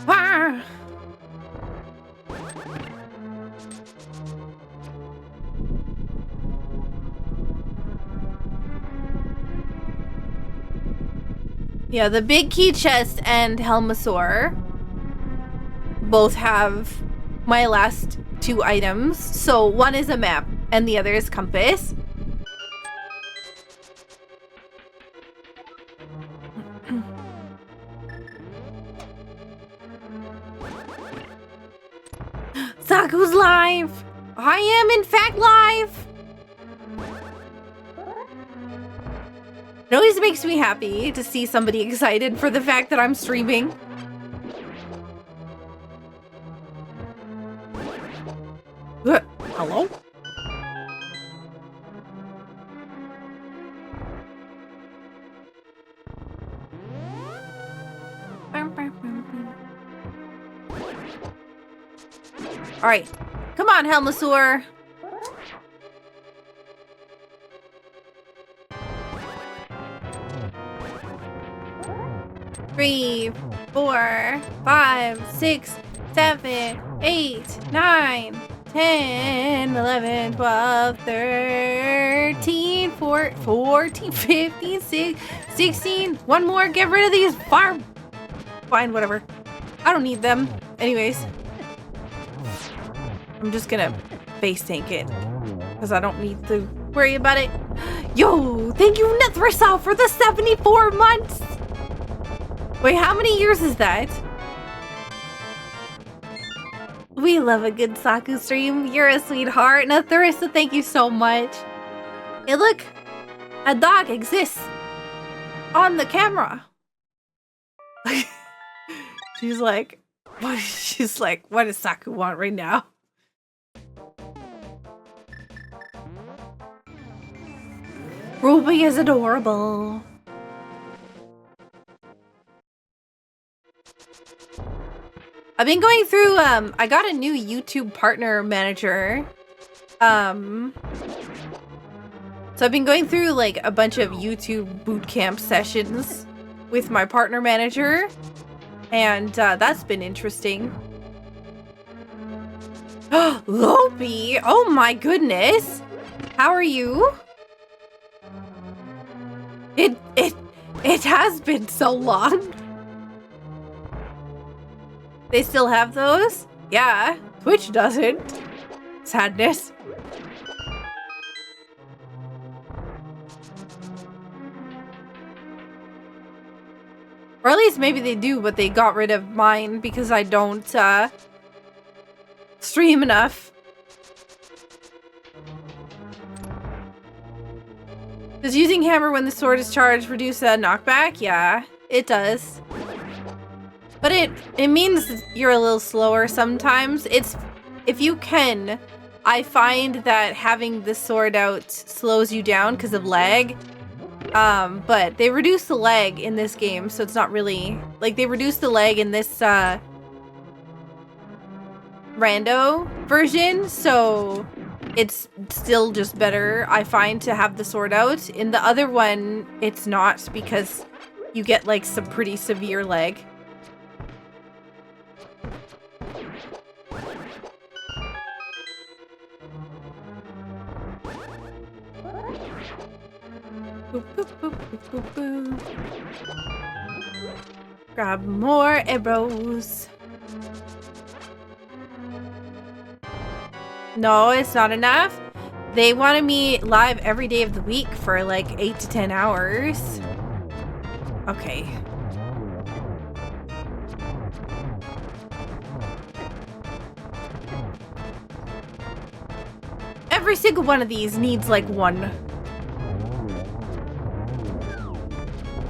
Ah! Yeah, the big key chest and Helmasaur both have my last 2 items. So one is a map and the other is compass. Saku's live! I am in fact live! It always makes me happy to see somebody excited for the fact that I'm streaming. Hello? Alright. Come on, Helmasaur. Three, 4, 5, 6, 7, 8, 9, 10, 11, 12, 13, 14, 15, 16. One more. Get rid of these farm. Fine, whatever. I don't need them. Anyways. I'm just gonna face tank it. Because I don't need to worry about it. Yo, thank you, Nethrasal, for the 74 months. Wait, how many years is that? We love a good Saku stream. You're a sweetheart. Nethrasa, thank you so much. Hey, look. A dog exists. On the camera. She's like, what does Saku want right now? Ruby is adorable. I've been going through, I got a new YouTube partner manager. So I've been going through like a bunch of YouTube bootcamp sessions with my partner manager. And that's been interesting. Lopi! Oh my goodness! How are you? It has been so long. They still have those? Yeah. Twitch doesn't. Sadness. Or at least maybe they do, but they got rid of mine because I don't stream enough. Does using hammer when the sword is charged reduce a knockback? Yeah, it does. But it means you're a little slower sometimes. If you can, I find that having the sword out slows you down because of lag. But they reduce the lag in this game, so it's not really like they reduce the lag in this rando version, so it's still just better, I find, to have the sword out. In the other one, it's not, because you get like some pretty severe lag. Boop, boop, boop, boop, boop, boop. Grab more arrows. No, it's not enough. They wanted me live every day of the week for like 8 to 10 hours. Okay. Every single one of these needs like one.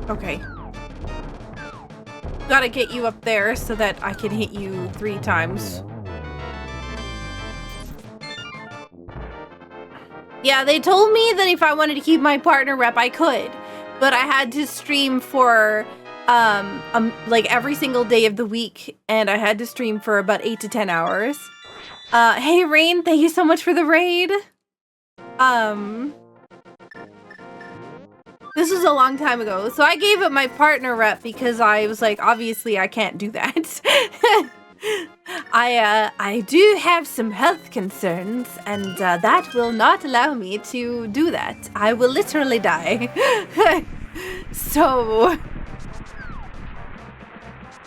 Okay. Gotta get you up there so that I can hit you 3 times. Yeah, they told me that if I wanted to keep my partner rep, I could. But I had to stream for like every single day of the week, and I had to stream for about 8 to 10 hours. Hey Rain, thank you so much for the raid. This was a long time ago, so I gave up my partner rep because I was like, obviously I can't do that. I do have some health concerns, and that will not allow me to do that. I will literally die. So,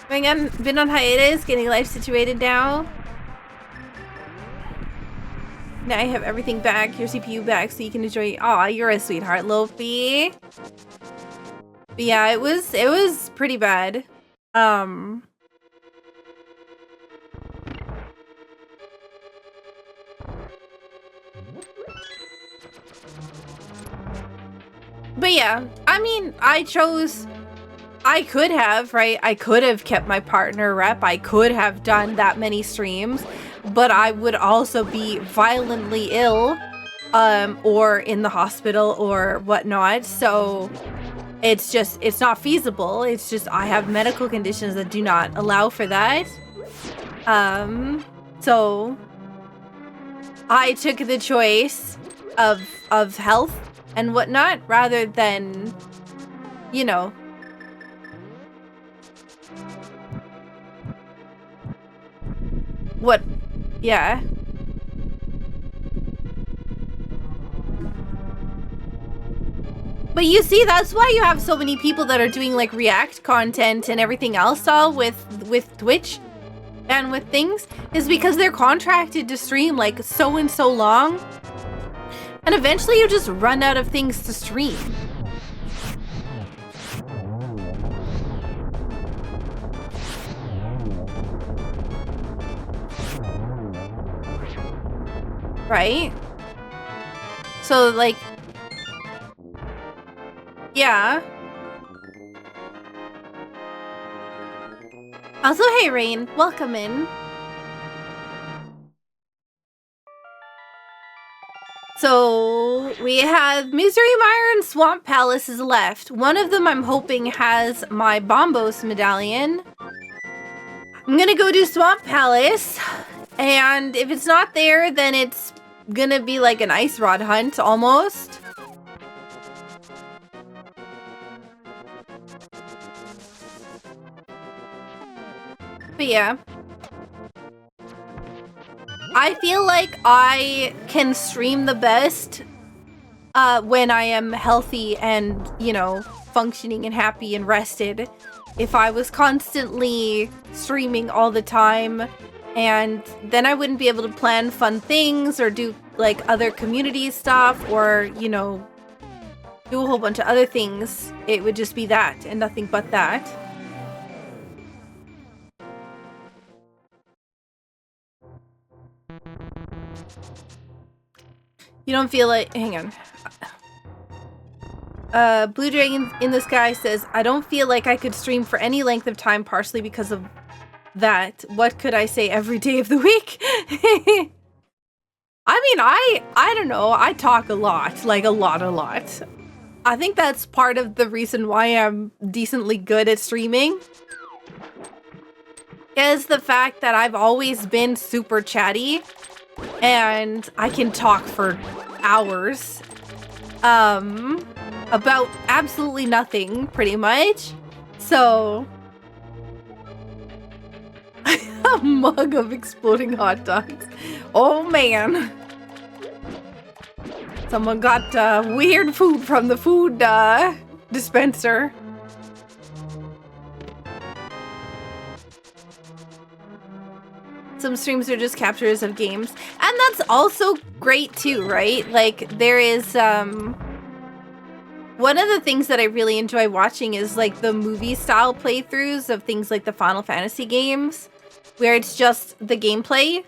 been on hiatus, getting life situated now. Now I have everything back, your CPU back, so you can enjoy. Aw, you're a sweetheart, Lofi. But yeah, it was pretty bad. But yeah, I mean, I could have, right? I could have kept my partner rep. I could have done that many streams, but I would also be violently ill, or in the hospital or whatnot. So it's not feasible. It's just, I have medical conditions that do not allow for that. So I took the choice of health and whatnot, rather than, you know, what, yeah. But you see, that's why you have so many people that are doing like React content and everything else all with Twitch and with things, is because they're contracted to stream like so and so long. And eventually you just run out of things to stream. Right? So like, yeah. Also, hey Rain, welcome in. So we have Misery Mire and Swamp Palaces left. One of them I'm hoping has my Bombos medallion. I'm gonna go do Swamp Palace, and if it's not there, then it's gonna be like an ice rod hunt almost. But yeah, I feel like I can stream the best when I am healthy and, you know, functioning and happy and rested. If I was constantly streaming all the time, and then I wouldn't be able to plan fun things or do like other community stuff, or, you know, do a whole bunch of other things. It would just be that and nothing but that. You don't feel like... Hang on. Blue Dragon in the Sky says, I don't feel like I could stream for any length of time, partially because of that. What could I say every day of the week? I mean, I don't know. I talk a lot. Like, a lot. I think that's part of the reason why I'm decently good at streaming. Is the fact that I've always been super chatty. And I can talk for hours. About absolutely nothing, pretty much. So... A mug of exploding hot dogs. Oh, man. Someone got weird food from the food dispenser. Some streams are just captures of games. And that's also great too, right? Like, there is, one of the things that I really enjoy watching is like the movie-style playthroughs of things like the Final Fantasy games, where it's just the gameplay.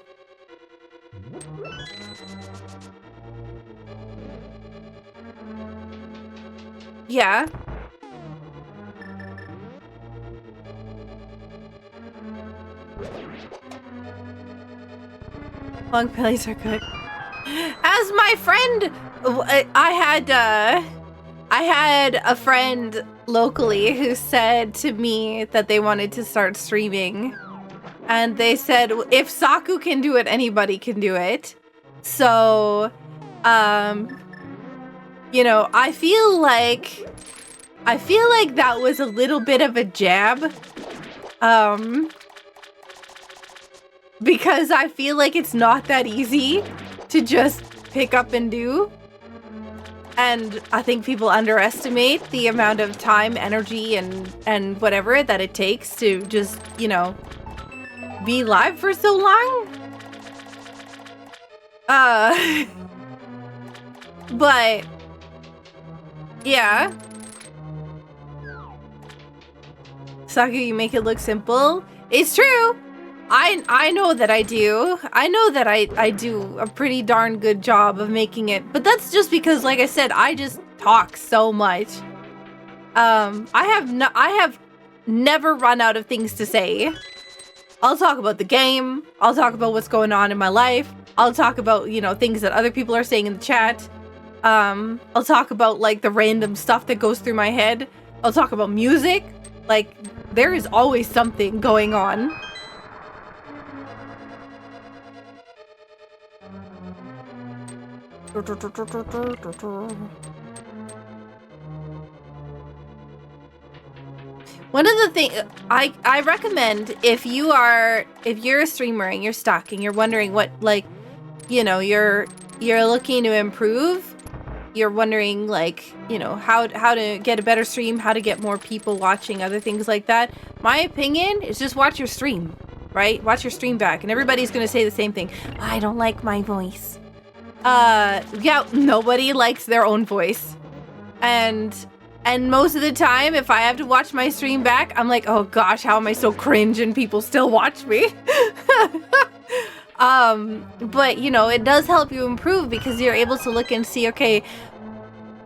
Yeah. Long bellies are good. As my friend, I had a friend locally who said to me that they wanted to start streaming. And they said, if Saku can do it, anybody can do it. So, you know, I feel like that was a little bit of a jab. Because I feel like it's not that easy to just pick up and do. And I think people underestimate the amount of time, energy, and whatever that it takes to just, you know, be live for so long. But yeah. Saku, you make it look simple. It's true. I know that I do. I know that I do a pretty darn good job of making it, but that's just because, like I said, I just talk so much. I have never run out of things to say. I'll talk about the game. I'll talk about what's going on in my life. I'll talk about, you know, things that other people are saying in the chat. I'll talk about like the random stuff that goes through my head. I'll talk about music. Like, there is always something going on. One of the things I recommend, if you're a streamer and you're stuck and you're wondering what, like, you know, you're looking to improve, you're wondering, like, you know, how to get a better stream, how to get more people watching, other things like that. My opinion is just watch your stream, right? Watch your stream back, and everybody's gonna say the same thing. I don't like my voice. Yeah, nobody likes their own voice. And most of the time, if I have to watch my stream back, I'm like, oh gosh, how am I so cringe and people still watch me? But, you know, it does help you improve because you're able to look and see, okay,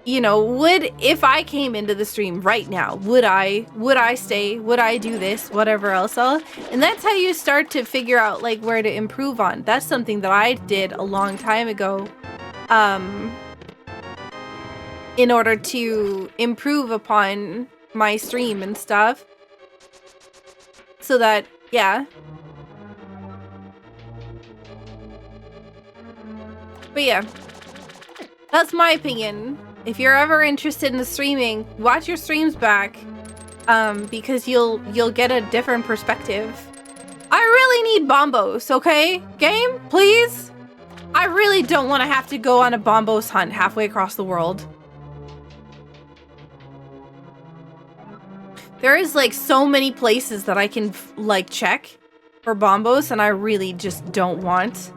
you know, if I came into the stream right now, would I stay? Would I do this? Whatever else. And that's how you start to figure out, like, where to improve on. That's something that I did a long time ago, in order to improve upon my stream and stuff. So that, yeah. But yeah, that's my opinion. If you're ever interested in the streaming, watch your streams back, because you'll get a different perspective. I really need bombos, okay? Game, please? I really don't want to have to go on a bombos hunt halfway across the world. There is, like, so many places that I can, like, check for bombos, and I really just don't want.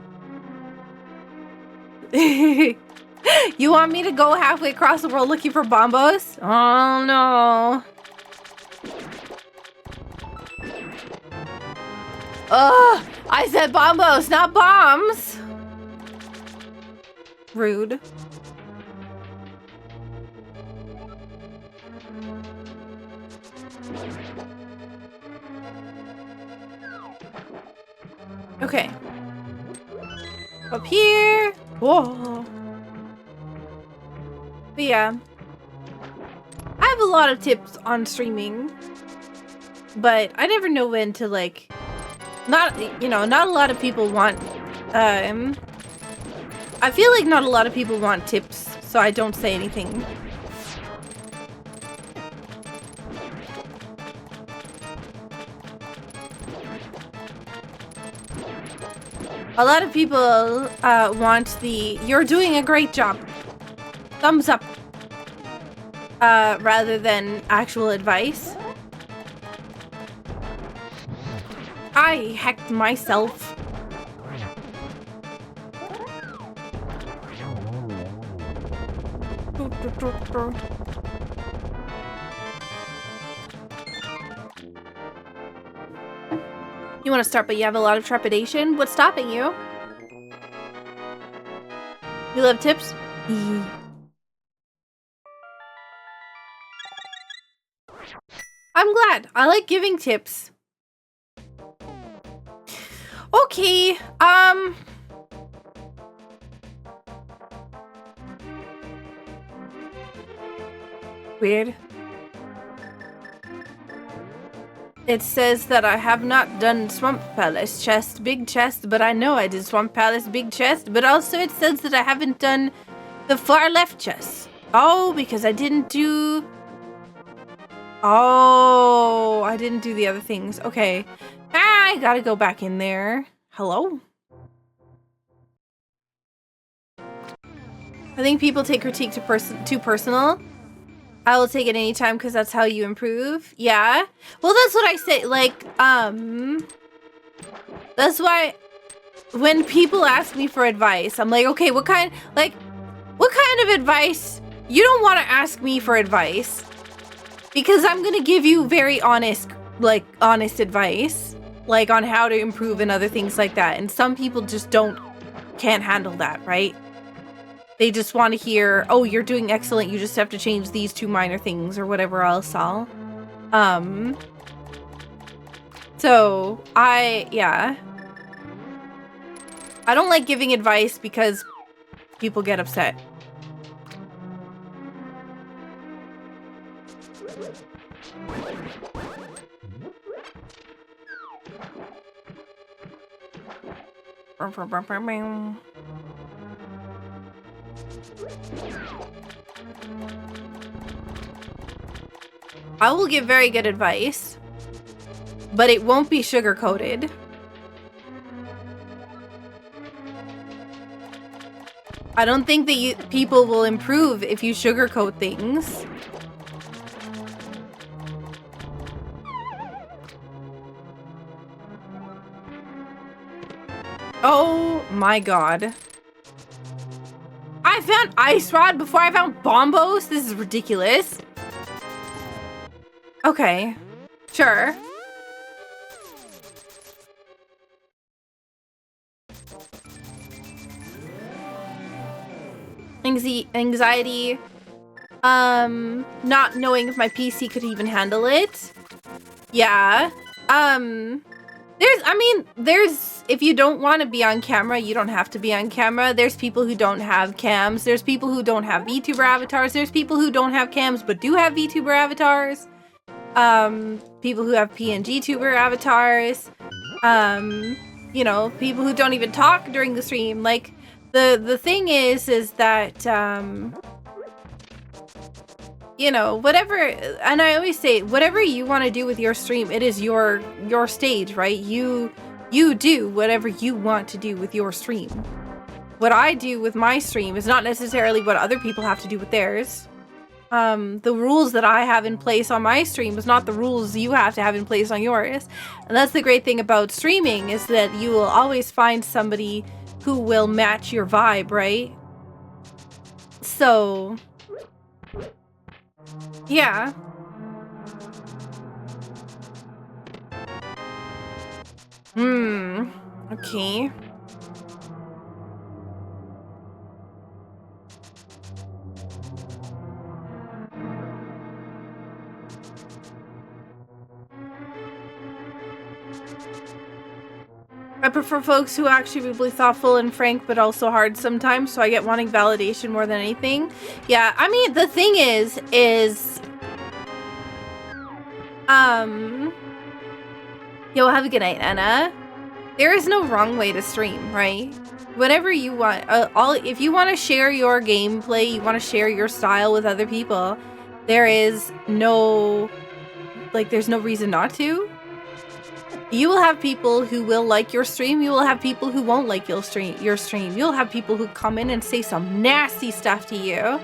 You want me to go halfway across the world looking for bombos? Oh, no. Ugh, I said bombos, not bombs. Rude. Okay. Up here. Whoa. But yeah. I have a lot of tips on streaming. But I never know when to, like... Not a lot of people want... I feel like not a lot of people want tips, so I don't say anything. A lot of people want the "you're doing a great job" thumbs up rather than actual advice. I hacked myself. You want to start, but you have a lot of trepidation? What's stopping you? You love tips? I'm glad. I like giving tips. Okay, weird. It says that I have not done Swamp Palace chest, big chest, but I know I did Swamp Palace big chest, but also it says that I haven't done the far left chest. Oh, because I didn't do... Oh, I didn't do the other things. Okay. I gotta go back in there. Hello? I think people take critique too personal. I will take it anytime because that's how you improve. Yeah. Well, that's what I say. Like, that's why when people ask me for advice, I'm like, okay, what kind of advice? You don't want to ask me for advice because I'm going to give you very honest advice, like on how to improve and other things like that. And some people just can't handle that, right? They just want to hear, oh, you're doing excellent. You just have to change these 2 minor things or whatever else all. So yeah. I don't like giving advice because people get upset. I will give very good advice, but it won't be sugar-coated. I don't think that people will improve if you sugarcoat things. Oh my god. I found Ice Rod before I found Bombos? This is ridiculous. Okay. Sure. Anxiety. Not knowing if my PC could even handle it. Yeah. If you don't want to be on camera, you don't have to be on camera. There's people who don't have cams. There's people who don't have VTuber avatars. There's people who don't have cams but do have VTuber avatars. People who have PNG tuber avatars. You know, people who don't even talk during the stream. Like, the thing is that, you know, whatever, and I always say, whatever you want to do with your stream, it is your stage, right? You do whatever you want to do with your stream. What I do with my stream is not necessarily what other people have to do with theirs. The rules that I have in place on my stream is not the rules you have to have in place on yours. And that's the great thing about streaming, is that you will always find somebody who will match your vibe, right? So, yeah. Okay. I prefer folks who are actually really thoughtful and frank, but also hard sometimes, so I get wanting validation more than anything. Yeah, I mean, the thing is, yo, have a good night, Anna. There is no wrong way to stream, right? Whatever you want, if you want to share your gameplay, you want to share your style with other people, there is no, like, there's no reason not to. You will have people who will like your stream. You will have people who won't like your stream. You'll have people who come in and say some nasty stuff to you.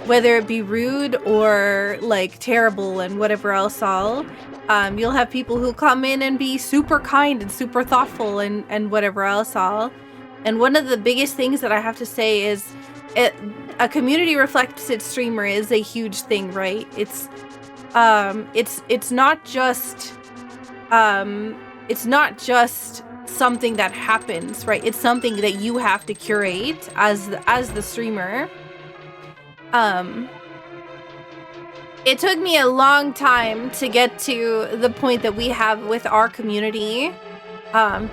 Whether it be rude or like terrible and whatever else all. You'll have people who come in and be super kind and super thoughtful and whatever else all. And one of the biggest things that I have to say is a community reflects its streamer is a huge thing, right? It's not just something that happens, right? It's something that you have to curate as the streamer. It took me a long time to get to the point that we have with our community.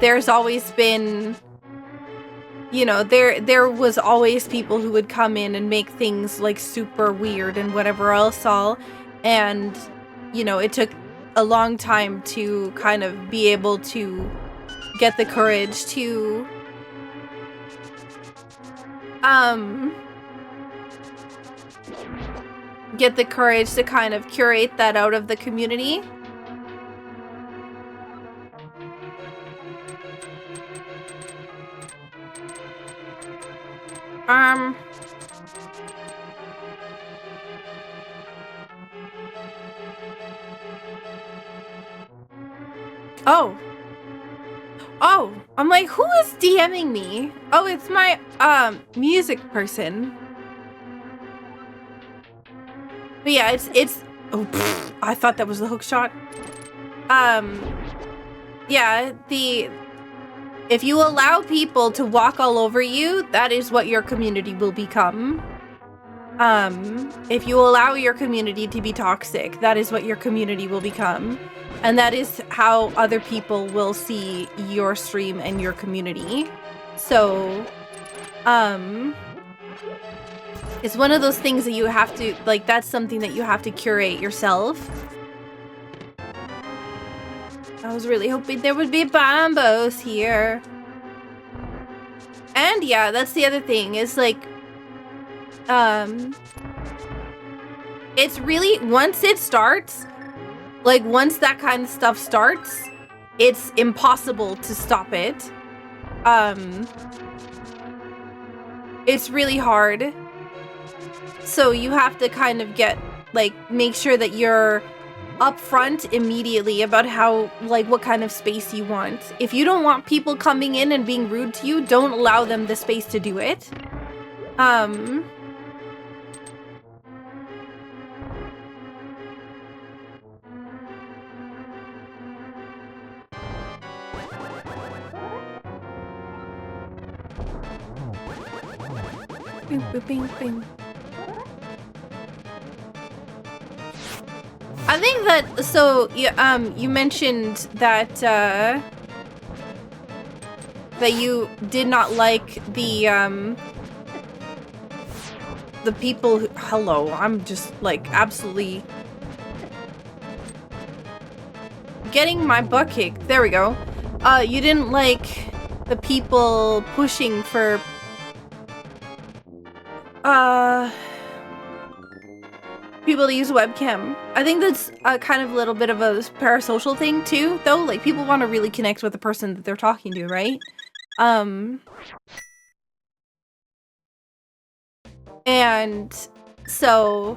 There's always been, you know, there was always people who would come in and make things like super weird and whatever else all. And, you know, it took a long time to kind of be able to get the courage to, kind of curate that out of the community. Oh, I'm like, who is DMing me? Oh, it's my, music person. But yeah, it's, oh, pfft, I thought that was the hook shot. Yeah, if you allow people to walk all over you, that is what your community will become. If you allow your community to be toxic, that is what your community will become. And that is how other people will see your stream and your community. So, it's one of those things that you have to, like, that's something that you have to curate yourself. I was really hoping there would be bombos here. And yeah, that's the other thing, is like, it's really, once it starts, like, once that kind of stuff starts, it's impossible to stop it. It's really hard. So you have to kind of get, like, make sure that you're upfront immediately about how, like, what kind of space you want. If you don't want people coming in and being rude to you, don't allow them the space to do it. Bing, bing, bing, bing. I think that, so, you mentioned that, that you did not like the people who, hello, I'm just, like, absolutely getting my butt kicked. There we go. You didn't like the people pushing for, people to use webcam. I think that's a kind of little bit of a parasocial thing too, though. Like, people want to really connect with the person that they're talking to, right? And so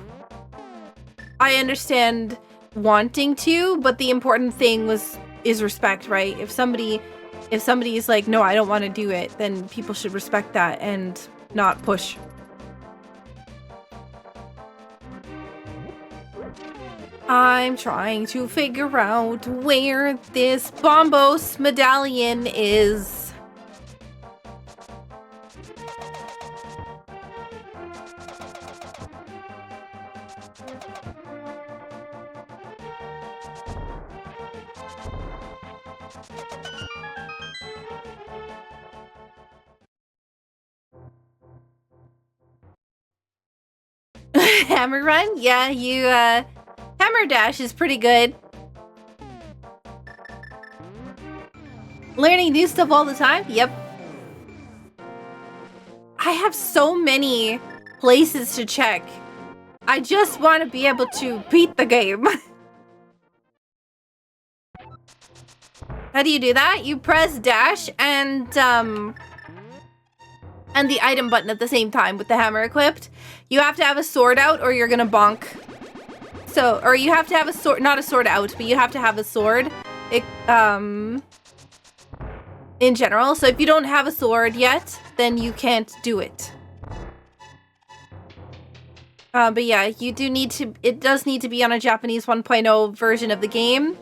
I understand wanting to, but the important thing is respect, right? If somebody is like, no, I don't want to do it, then people should respect that and not push. I'm trying to figure out where this Bombos medallion is. Hammer run? Yeah, you, hammer dash is pretty good. Learning new stuff all the time? Yep. I have so many places to check. I just want to be able to beat the game. How do you do that? You press dash and the item button at the same time with the hammer equipped. You have to have a sword out or you're gonna bonk. So, or you have to have a sword, not a sword out, but you have to have a sword. In general. So if you don't have a sword yet, then you can't do it. But yeah, you do need to, it does need to be on a Japanese 1.0 version of the game.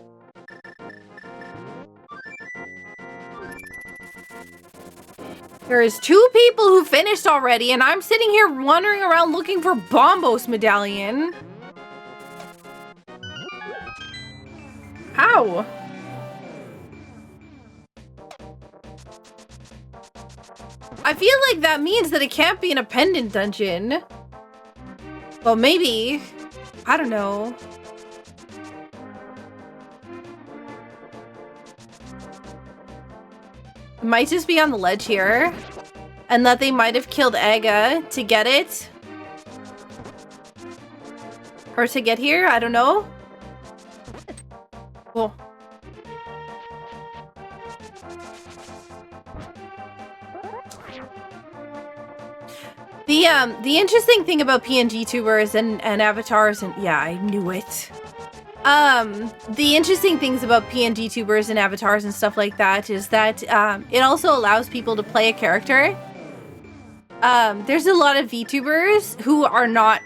There's 2 people who finished already, and I'm sitting here wandering around looking for Bombos medallion. How? I feel like that means that it can't be in a pendant dungeon. Well, maybe. I don't know. It might just be on the ledge here. And that they might have killed Aga to get it. Or to get here, I don't know. Cool. The interesting thing about PNG tubers and avatars, and yeah, I knew it. The interesting things about PNG tubers and avatars and stuff like that is that it also allows people to play a character. There's a lot of VTubers who are not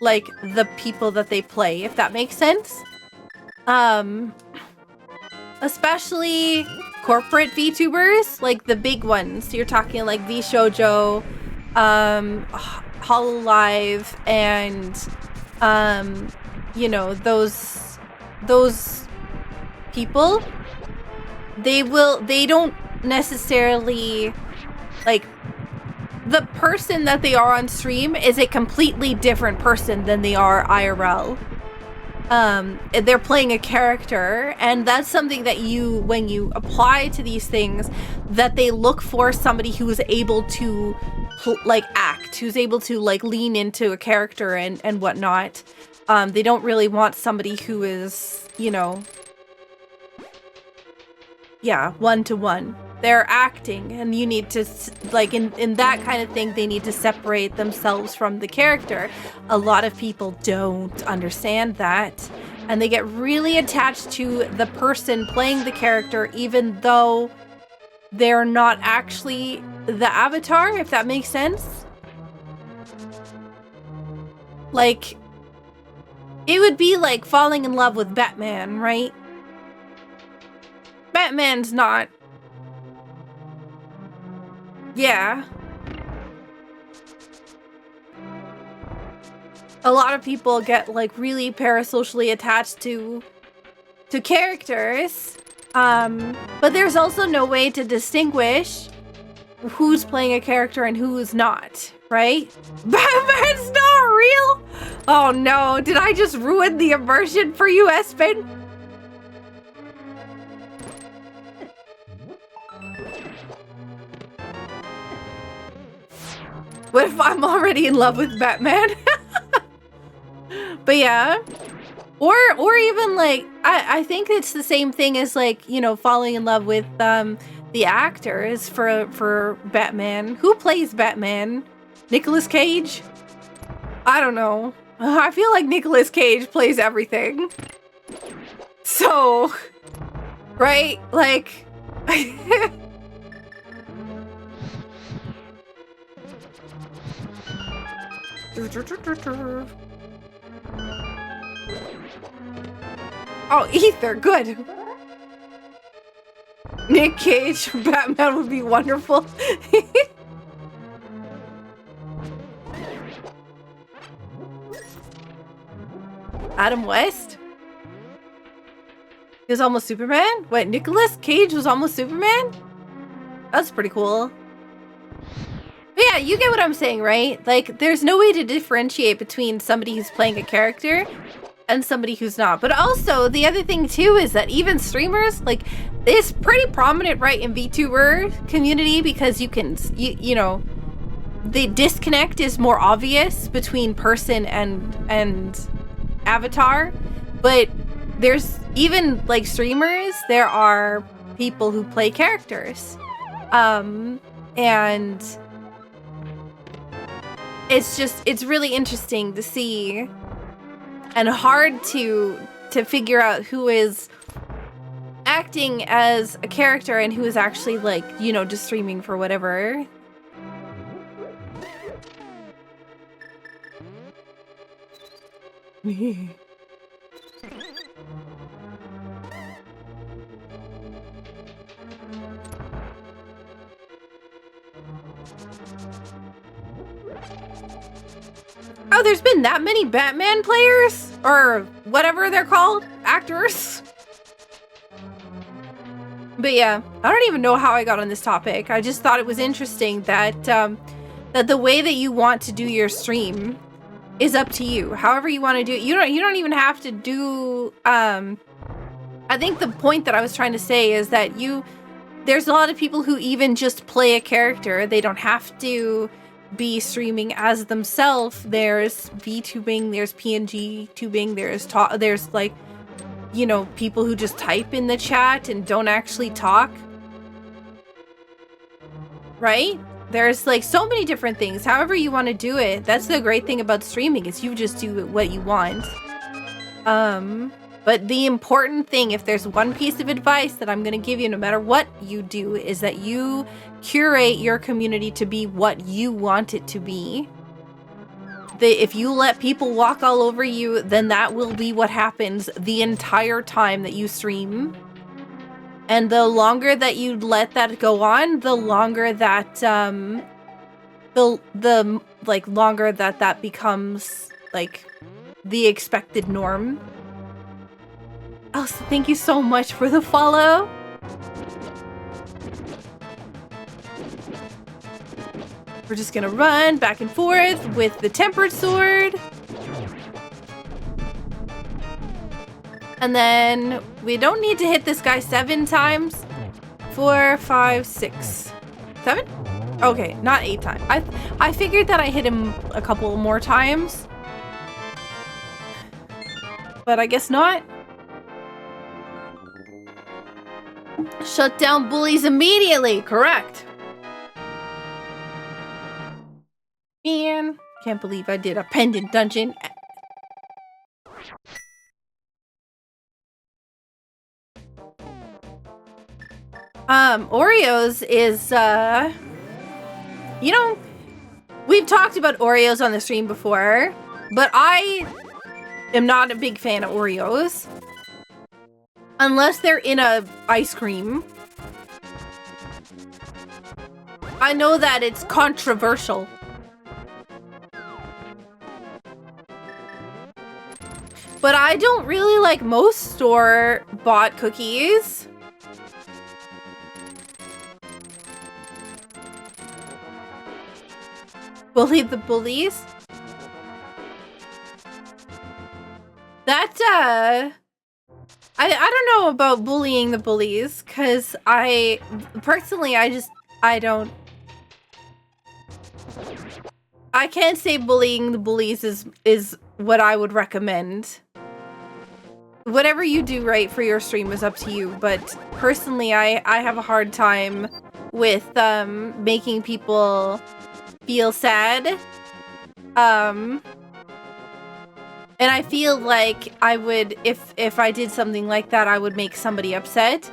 like the people that they play, if that makes sense. Especially corporate VTubers, like the big ones. You're talking like VShojo, Hololive, and you know, those people, they don't necessarily, like, the person that they are on stream is a completely different person than they are IRL. They're playing a character, and that's something that you, when you apply to these things, that they look for somebody who is able to like act, who's able to like lean into a character and whatnot. They don't really want somebody who is, you know, yeah, one-to-one. They're acting, and you need to, like, in that kind of thing, they need to separate themselves from the character. A lot of people don't understand that, and they get really attached to the person playing the character, even though they're not actually the avatar, if that makes sense. Like, it would be like falling in love with Batman, right? Batman's not. Yeah. A lot of people get like really parasocially attached to characters. But there's also no way to distinguish who's playing a character and who's not, right? Batman's not real? Oh no, did I just ruin the immersion for you, Espen? What if I'm already in love with Batman? But yeah. Or even like, I think it's the same thing as like, you know, falling in love with the actors for Batman. Who plays Batman? Nicolas Cage? I don't know. I feel like Nicolas Cage plays everything. So, right? Like, oh, Ether, good. Nick Cage, Batman would be wonderful. Adam West? He was almost Superman? What, Nicolas Cage was almost Superman? That's pretty cool. But yeah, you get what I'm saying, right? Like, there's no way to differentiate between somebody who's playing a character and somebody who's not. But also, the other thing too is that even streamers, like, it's pretty prominent, right, in VTuber community, because you can, you know, the disconnect is more obvious between person and avatar. But there's even, like, streamers, there are people who play characters. And it's really interesting to see and hard to figure out who is acting as a character and who is actually, like, you know, just streaming for whatever. Oh, there's been that many Batman players? Or whatever they're called? Actors? But yeah, I don't even know how I got on this topic. I just thought it was interesting that that the way that you want to do your stream is up to you. However you want to do it. You don't even have to do I think the point that I was trying to say is that there's a lot of people who even just play a character. They don't have to be streaming as themselves. There's VTubing, there's PNG tubing, there's like, you know, people who just type in the chat and don't actually talk. Right? There's like so many different things. However you want to do it. That's the great thing about streaming, is you just do what you want. But the important thing, if there's one piece of advice that I'm going to give you, no matter what you do, is that you curate your community to be what you want it to be. If you let people walk all over you, then that will be what happens the entire time that you stream. And the longer that you let that go on, the longer that longer that becomes like the expected norm. Oh, so thank you so much for the follow. We're just gonna run back and forth with the tempered sword. And then we don't need to hit this guy 7 times. 4, 5, 6, 7? Okay, not 8 times. I figured that I hit him a couple more times. But I guess not. Shut down bullies immediately. Correct. And can't believe I did a pendant dungeon. Oreos is, you know, we've talked about Oreos on the stream before, but I am not a big fan of Oreos. Unless they're in a ice cream. I know that it's controversial. But I don't really like most store-bought cookies. Bully the bullies? That, I don't know about bullying the bullies, because I can't say bullying the bullies is what I would recommend. Whatever you do right for your stream is up to you, but personally I have a hard time with making people feel sad. And I feel like I would, if I did something like that, I would make somebody upset.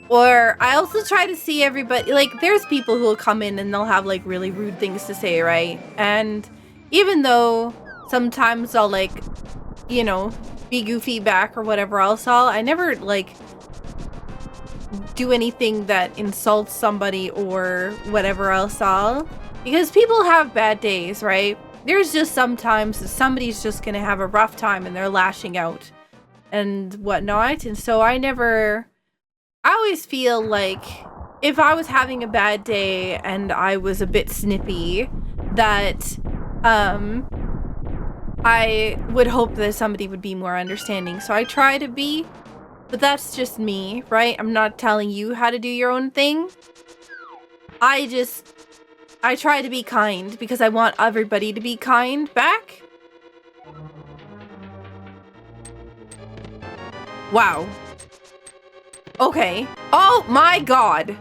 Or I also try to see everybody, like, there's people who will come in and they'll have, like, really rude things to say, right? And even though sometimes I'll, like, you know, be goofy back or whatever else, I never, like, do anything that insults somebody or whatever else because people have bad days, right? there's just sometimes that somebody's just gonna have a rough time and they're lashing out and whatnot. And so I always feel like if I was having a bad day and I was a bit snippy, that I would hope that somebody would be more understanding. So I try to be, but that's just me, right? I'm not telling you how to do your own thing. I try to be kind because I want everybody to be kind back. Wow. Okay. Oh my god.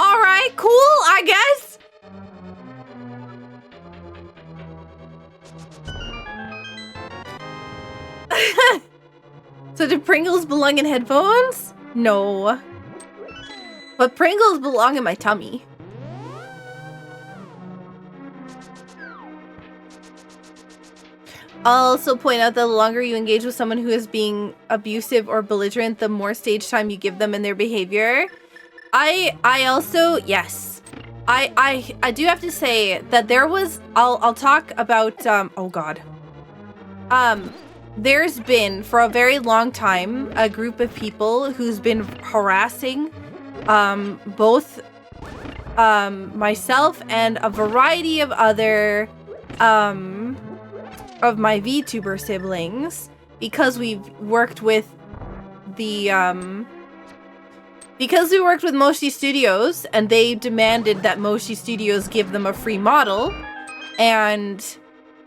Alright, cool, I guess. So do Pringles belong in headphones? No. But Pringles belong in my tummy. I'll also point out that the longer you engage with someone who is being abusive or belligerent, the more stage time you give them in their behavior. I also, yes. I do have to say that there was, I'll talk about, oh god. There's been, for a very long time, a group of people who's been harassing, both, myself and a variety of other, of my VTuber siblings, because we've worked with the, because we worked with Moshi Studios, and they demanded that Moshi Studios give them a free model, and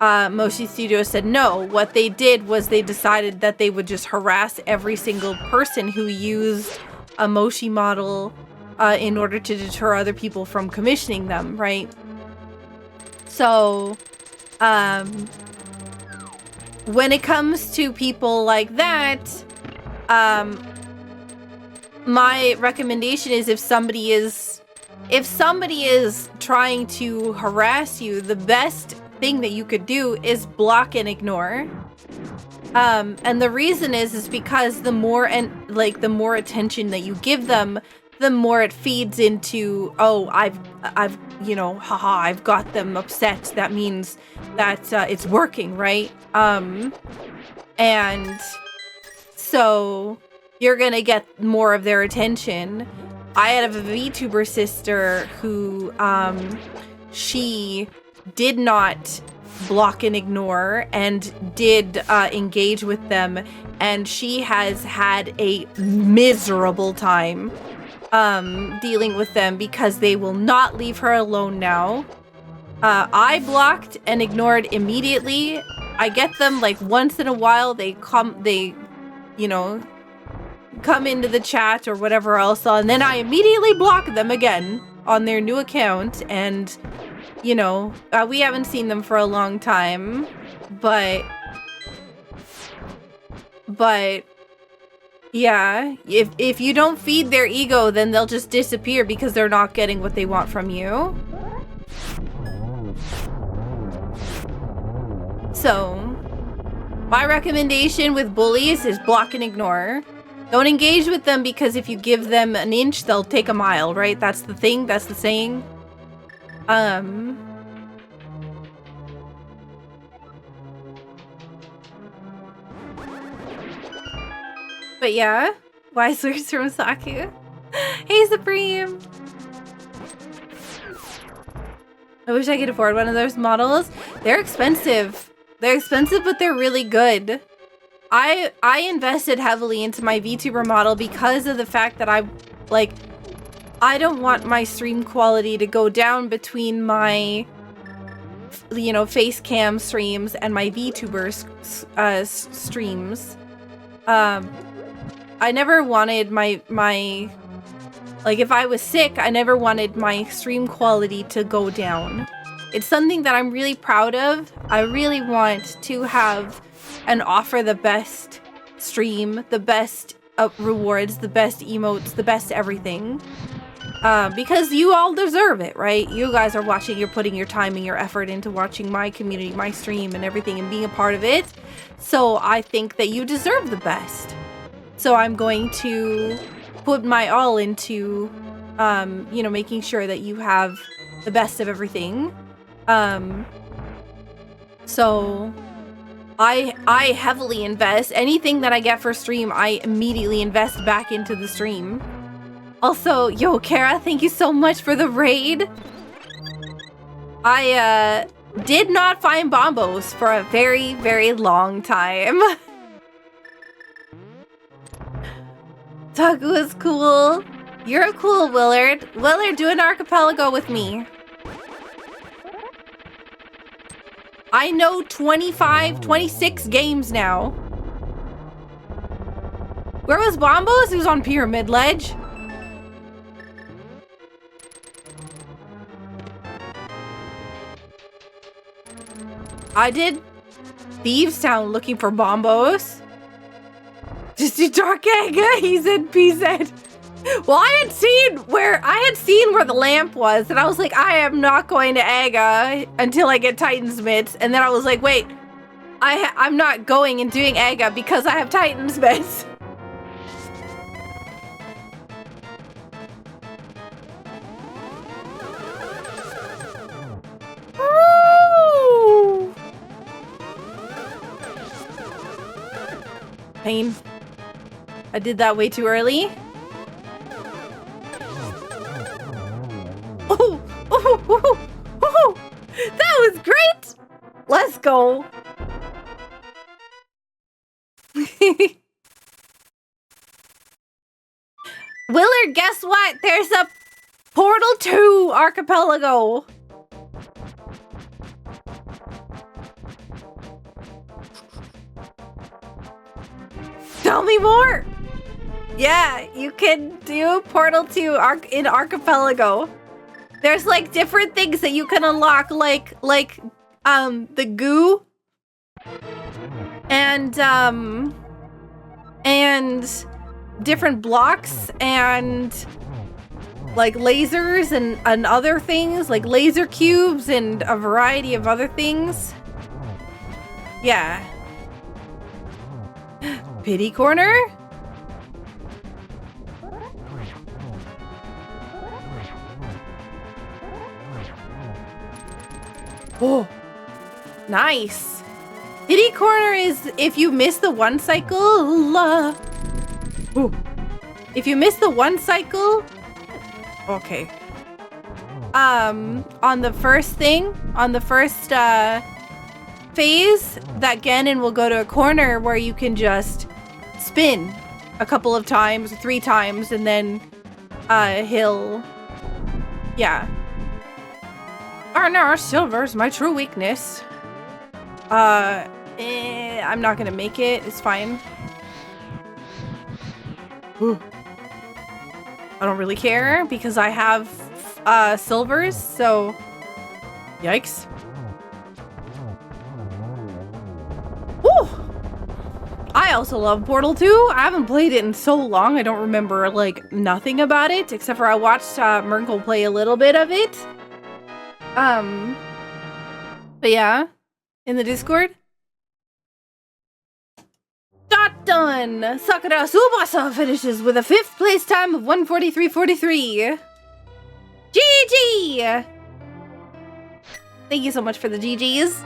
Moshi Studios said no. What they did was they decided that they would just harass every single person who used a Moshi model in order to deter other people from commissioning them, right? So, when it comes to people like that, my recommendation is if somebody is trying to harass you, the best thing that you could do is block and ignore. And the reason is because the more attention that you give them, the more it feeds into, oh, I've you know, haha, I've got them upset. That means that it's working, right? And so you're gonna get more of their attention. I have a VTuber sister who, she did not block and ignore and did engage with them, and she has had a miserable time dealing with them because they will not leave her alone now. I blocked and ignored immediately. I get them like once in a while. They you know, come into the chat or whatever else, and then I immediately block them again on their new account. And you know, we haven't seen them for a long time, but yeah, if you don't feed their ego, then they'll just disappear because they're not getting what they want from you. So, my recommendation with bullies is block and ignore. Don't engage with them, because if you give them an inch, they'll take a mile, right? That's the thing, that's the saying. But yeah, wise words from Saku. Hey, Supreme! I wish I could afford one of those models. They're expensive. They're expensive, but they're really good. I invested heavily into my VTuber model because of the fact that I don't want my stream quality to go down between my, you know, face cam streams and my VTuber streams. I never wanted my like, if I was sick, I never wanted my stream quality to go down. It's something that I'm really proud of. I really want to have and offer the best stream, the best rewards, the best emotes, the best everything. Because you all deserve it, right? You guys are watching, you're putting your time and your effort into watching my community, my stream and everything, and being a part of it. So I think that you deserve the best. So I'm going to put my all into, you know, making sure that you have the best of everything. So I heavily invest. Anything that I get for stream, I immediately invest back into the stream. Also, yo, Kara, thank you so much for the raid. I did not find bombos for a very, very long time. Saku is cool. You're cool, Willard. Willard, do an archipelago with me. I know 25, 26 games now. Where was Bombos? He was on Pyramid Ledge. I did Thieves Town looking for Bombos. Just do Dark Egg, he said, PZ. Well, I had seen where the lamp was, and I was like, I am not going to Aga until I get Titan's Mitts. And then I was like, wait, I'm not going and doing Aga because I have Titan's Mitts. Woo! Pain. I did that way too early. Oh, oh, oh, oh, that was great. Let's go. Willard, guess what? There's a Portal 2 archipelago. Tell me more. Yeah, you can do Portal 2 in archipelago. There's like different things that you can unlock, like the goo and different blocks and like lasers and other things like laser cubes and a variety of other things. Yeah. Pity corner? Oh, nice. Pity corner is if you miss the one cycle. If you miss the one cycle. Okay. On the first thing, on the first phase, that Ganon will go to a corner where you can just spin a couple of times, 3 times, and then he'll, yeah. Oh no, silver's my true weakness. I'm not gonna make it. It's fine. Ooh. I don't really care because I have silvers, so yikes. Woo! I also love Portal 2. I haven't played it in so long. I don't remember like nothing about it except for I watched Merkel play a little bit of it. But yeah, in the Discord. Dot done! Sakura Tsubasa finishes with a 5th place time of 1:43.43. GG! Thank you so much for the GGs.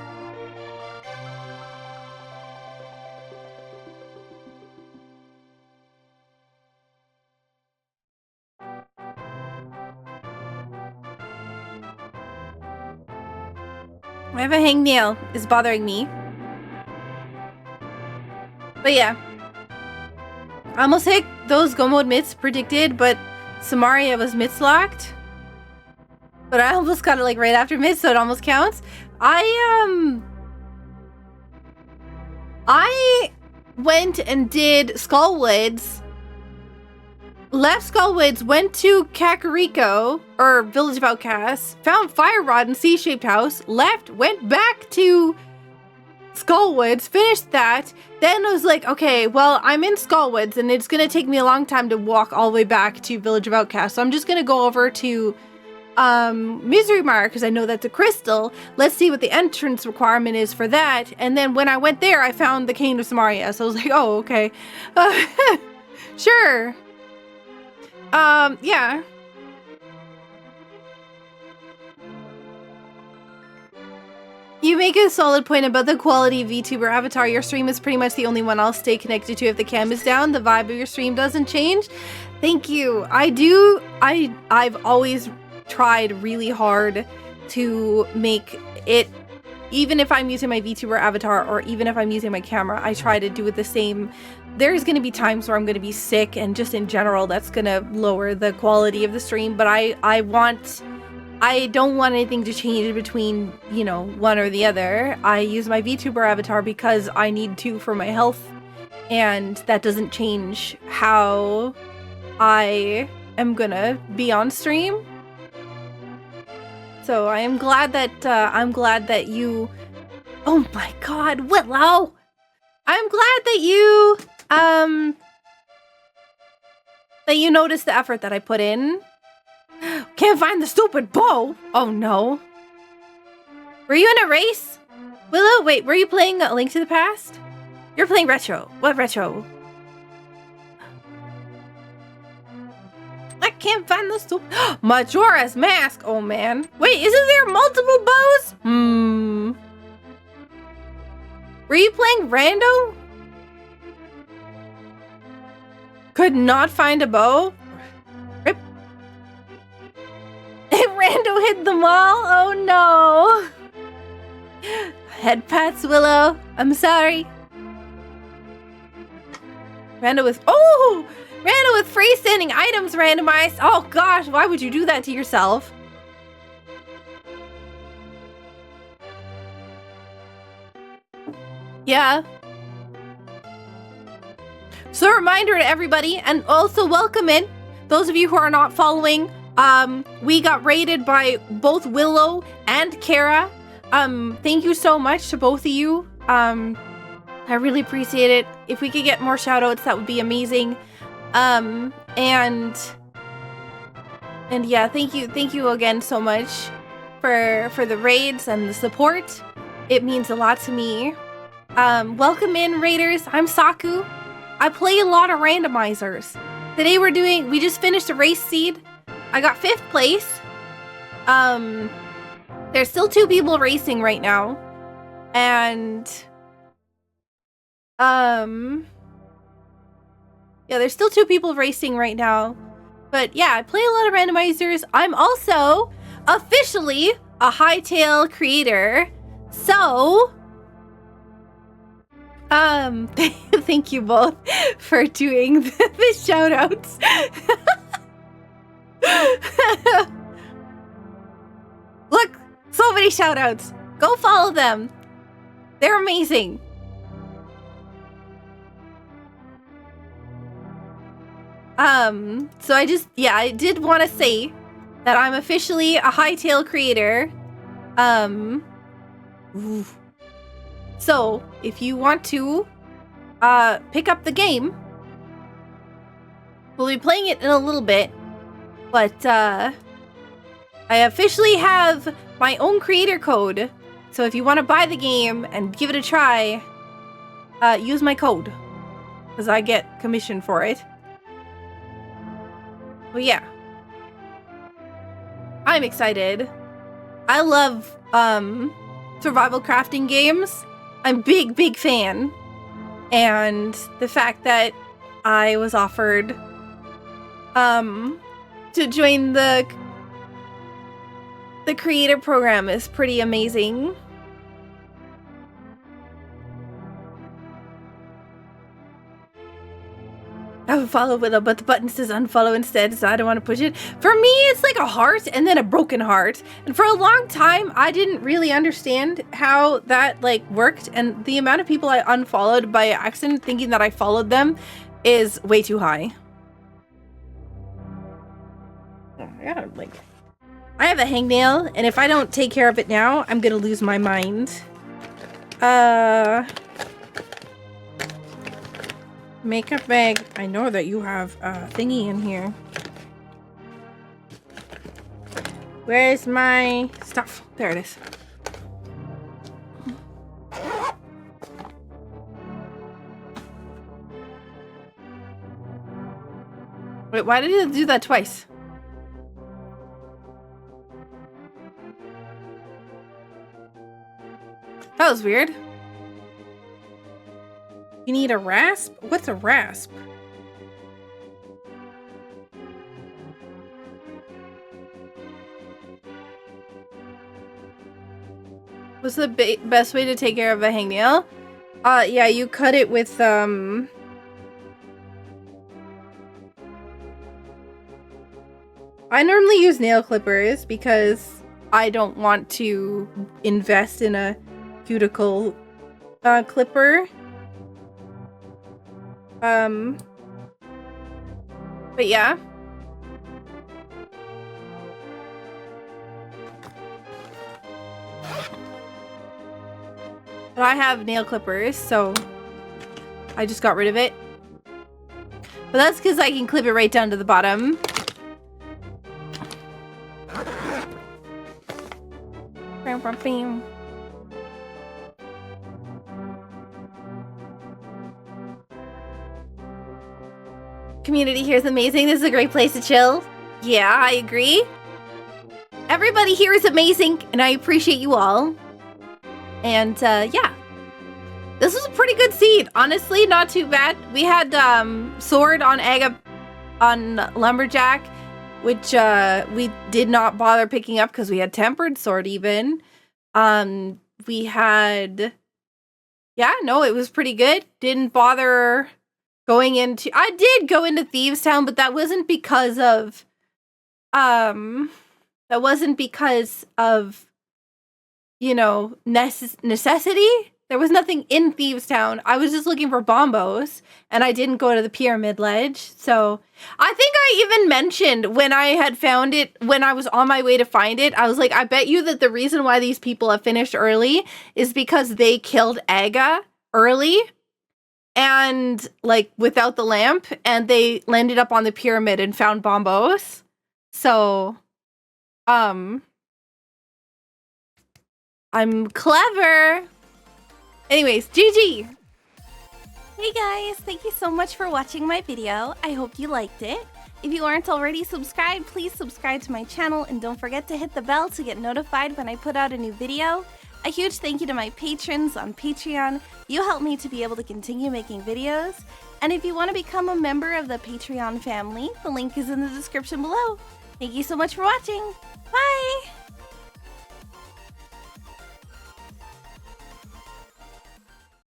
I have a hangnail. It's bothering me. But yeah. I almost hit those go mode mitts predicted, but Samaria was mitts locked. But I almost got it like right after mitts, so it almost counts. I went and did Skullwoods. Left Skullwoods, went to Kakariko, or Village of Outcasts, found Fire Rod and C-shaped house, left, went back to Skullwoods, finished that, then I was like, okay, well, I'm in Skullwoods, and it's gonna take me a long time to walk all the way back to Village of Outcasts, so I'm just gonna go over to Misery Mire, because I know that's a crystal. Let's see what the entrance requirement is for that, and then when I went there, I found the Cane of Samaria, so I was like, oh, okay. Sure. Yeah. You make a solid point about the quality of VTuber avatar. Your stream is pretty much the only one I'll stay connected to if the cam is down. The vibe of your stream doesn't change. Thank you. I've always tried really hard to make it, even if I'm using my VTuber avatar or even if I'm using my camera, I try to do it the same. There's going to be times where I'm going to be sick, and just in general, that's going to lower the quality of the stream. But I don't want anything to change between, you know, one or the other. I use my VTuber avatar because I need to for my health, and that doesn't change how I am gonna be on stream. So I am glad that you. Oh my God, Willow! I'm glad that you noticed the effort that I put in. Can't find the stupid bow! Oh no. Were you in a race? Willow, wait, were you playing A Link to the Past? You're playing retro. What retro? I can't find the stupid... Majora's Mask! Oh man. Wait, isn't there multiple bows? Were you playing Rando? Could not find a bow? Rip. Rando hit them all? Oh no! Head pats, Willow. I'm sorry. Rando with freestanding items randomized. Oh gosh, why would you do that to yourself? Yeah. So a reminder to everybody, and also welcome in those of you who are not following. We got raided by both Willow and Kara. Thank you so much to both of you. I really appreciate it. If we could get more shout outs, that would be amazing. And yeah, thank you again so much for the raids and the support. It means a lot to me. Welcome in, raiders. I'm Saku. I play a lot of randomizers. Today we just finished a race seed. I got 5th place. There's still 2 people racing right now. And yeah, there's still 2 people racing right now. But yeah, I play a lot of randomizers. I'm also officially a hightail creator. So thank you both for doing the shout outs. Look, so many shout outs. Go follow them. They're amazing. So I did want to say that I'm officially a hightail creator. So if you want to pick up the game, we'll be playing it in a little bit, but I officially have my own creator code. So if you want to buy the game and give it a try, use my code, because I get commission for it. But yeah, I'm excited. I love survival crafting games. I'm big fan, and the fact that I was offered to join the creator program is pretty amazing. I would follow Willow, but the button says unfollow instead, so I don't want to push it. For me, it's like a heart and then a broken heart. And for a long time, I didn't really understand how that worked. And the amount of people I unfollowed by accident thinking that I followed them is way too high. I have a hangnail, and if I don't take care of it now, I'm gonna lose my mind. Makeup bag. I know that you have a thingy in here. Where's my stuff? There it is. Wait, why did it do that twice? That was weird. You need a rasp? What's a rasp? What's the best way to take care of a hangnail? Yeah, you cut it with, I normally use nail clippers because I don't want to invest in a cuticle clipper. But yeah. But I have nail clippers, so I just got rid of it. But that's because I can clip it right down to the bottom. Community here is amazing. This is a great place to chill. Yeah, I agree. Everybody here is amazing, and I appreciate you all. And yeah, this was a pretty good seed. Honestly, not too bad. We had sword on lumberjack, which we did not bother picking up because we had tempered sword even. We had, yeah, no, it was pretty good. Didn't bother going into, I did go into Thieves Town, but that wasn't because of, you know, necessity. There was nothing in Thieves Town. I was just looking for bombos, and I didn't go to the pyramid ledge. So I think I even mentioned when I had found it, when I was on my way to find it, I was like, I bet you that the reason why these people have finished early is because they killed Aga early and like without the lamp, and they landed up on the pyramid and found bombos. So, I'm clever. Anyways, GG. Hey guys, thank you so much for watching my video. I hope you liked it. If you aren't already subscribed, please subscribe to my channel and don't forget to hit the bell to get notified when I put out a new video. A huge thank you to my patrons on Patreon. You help me to be able to continue making videos. And if you want to become a member of the Patreon family, the link is in the description below. Thank you so much for watching. Bye!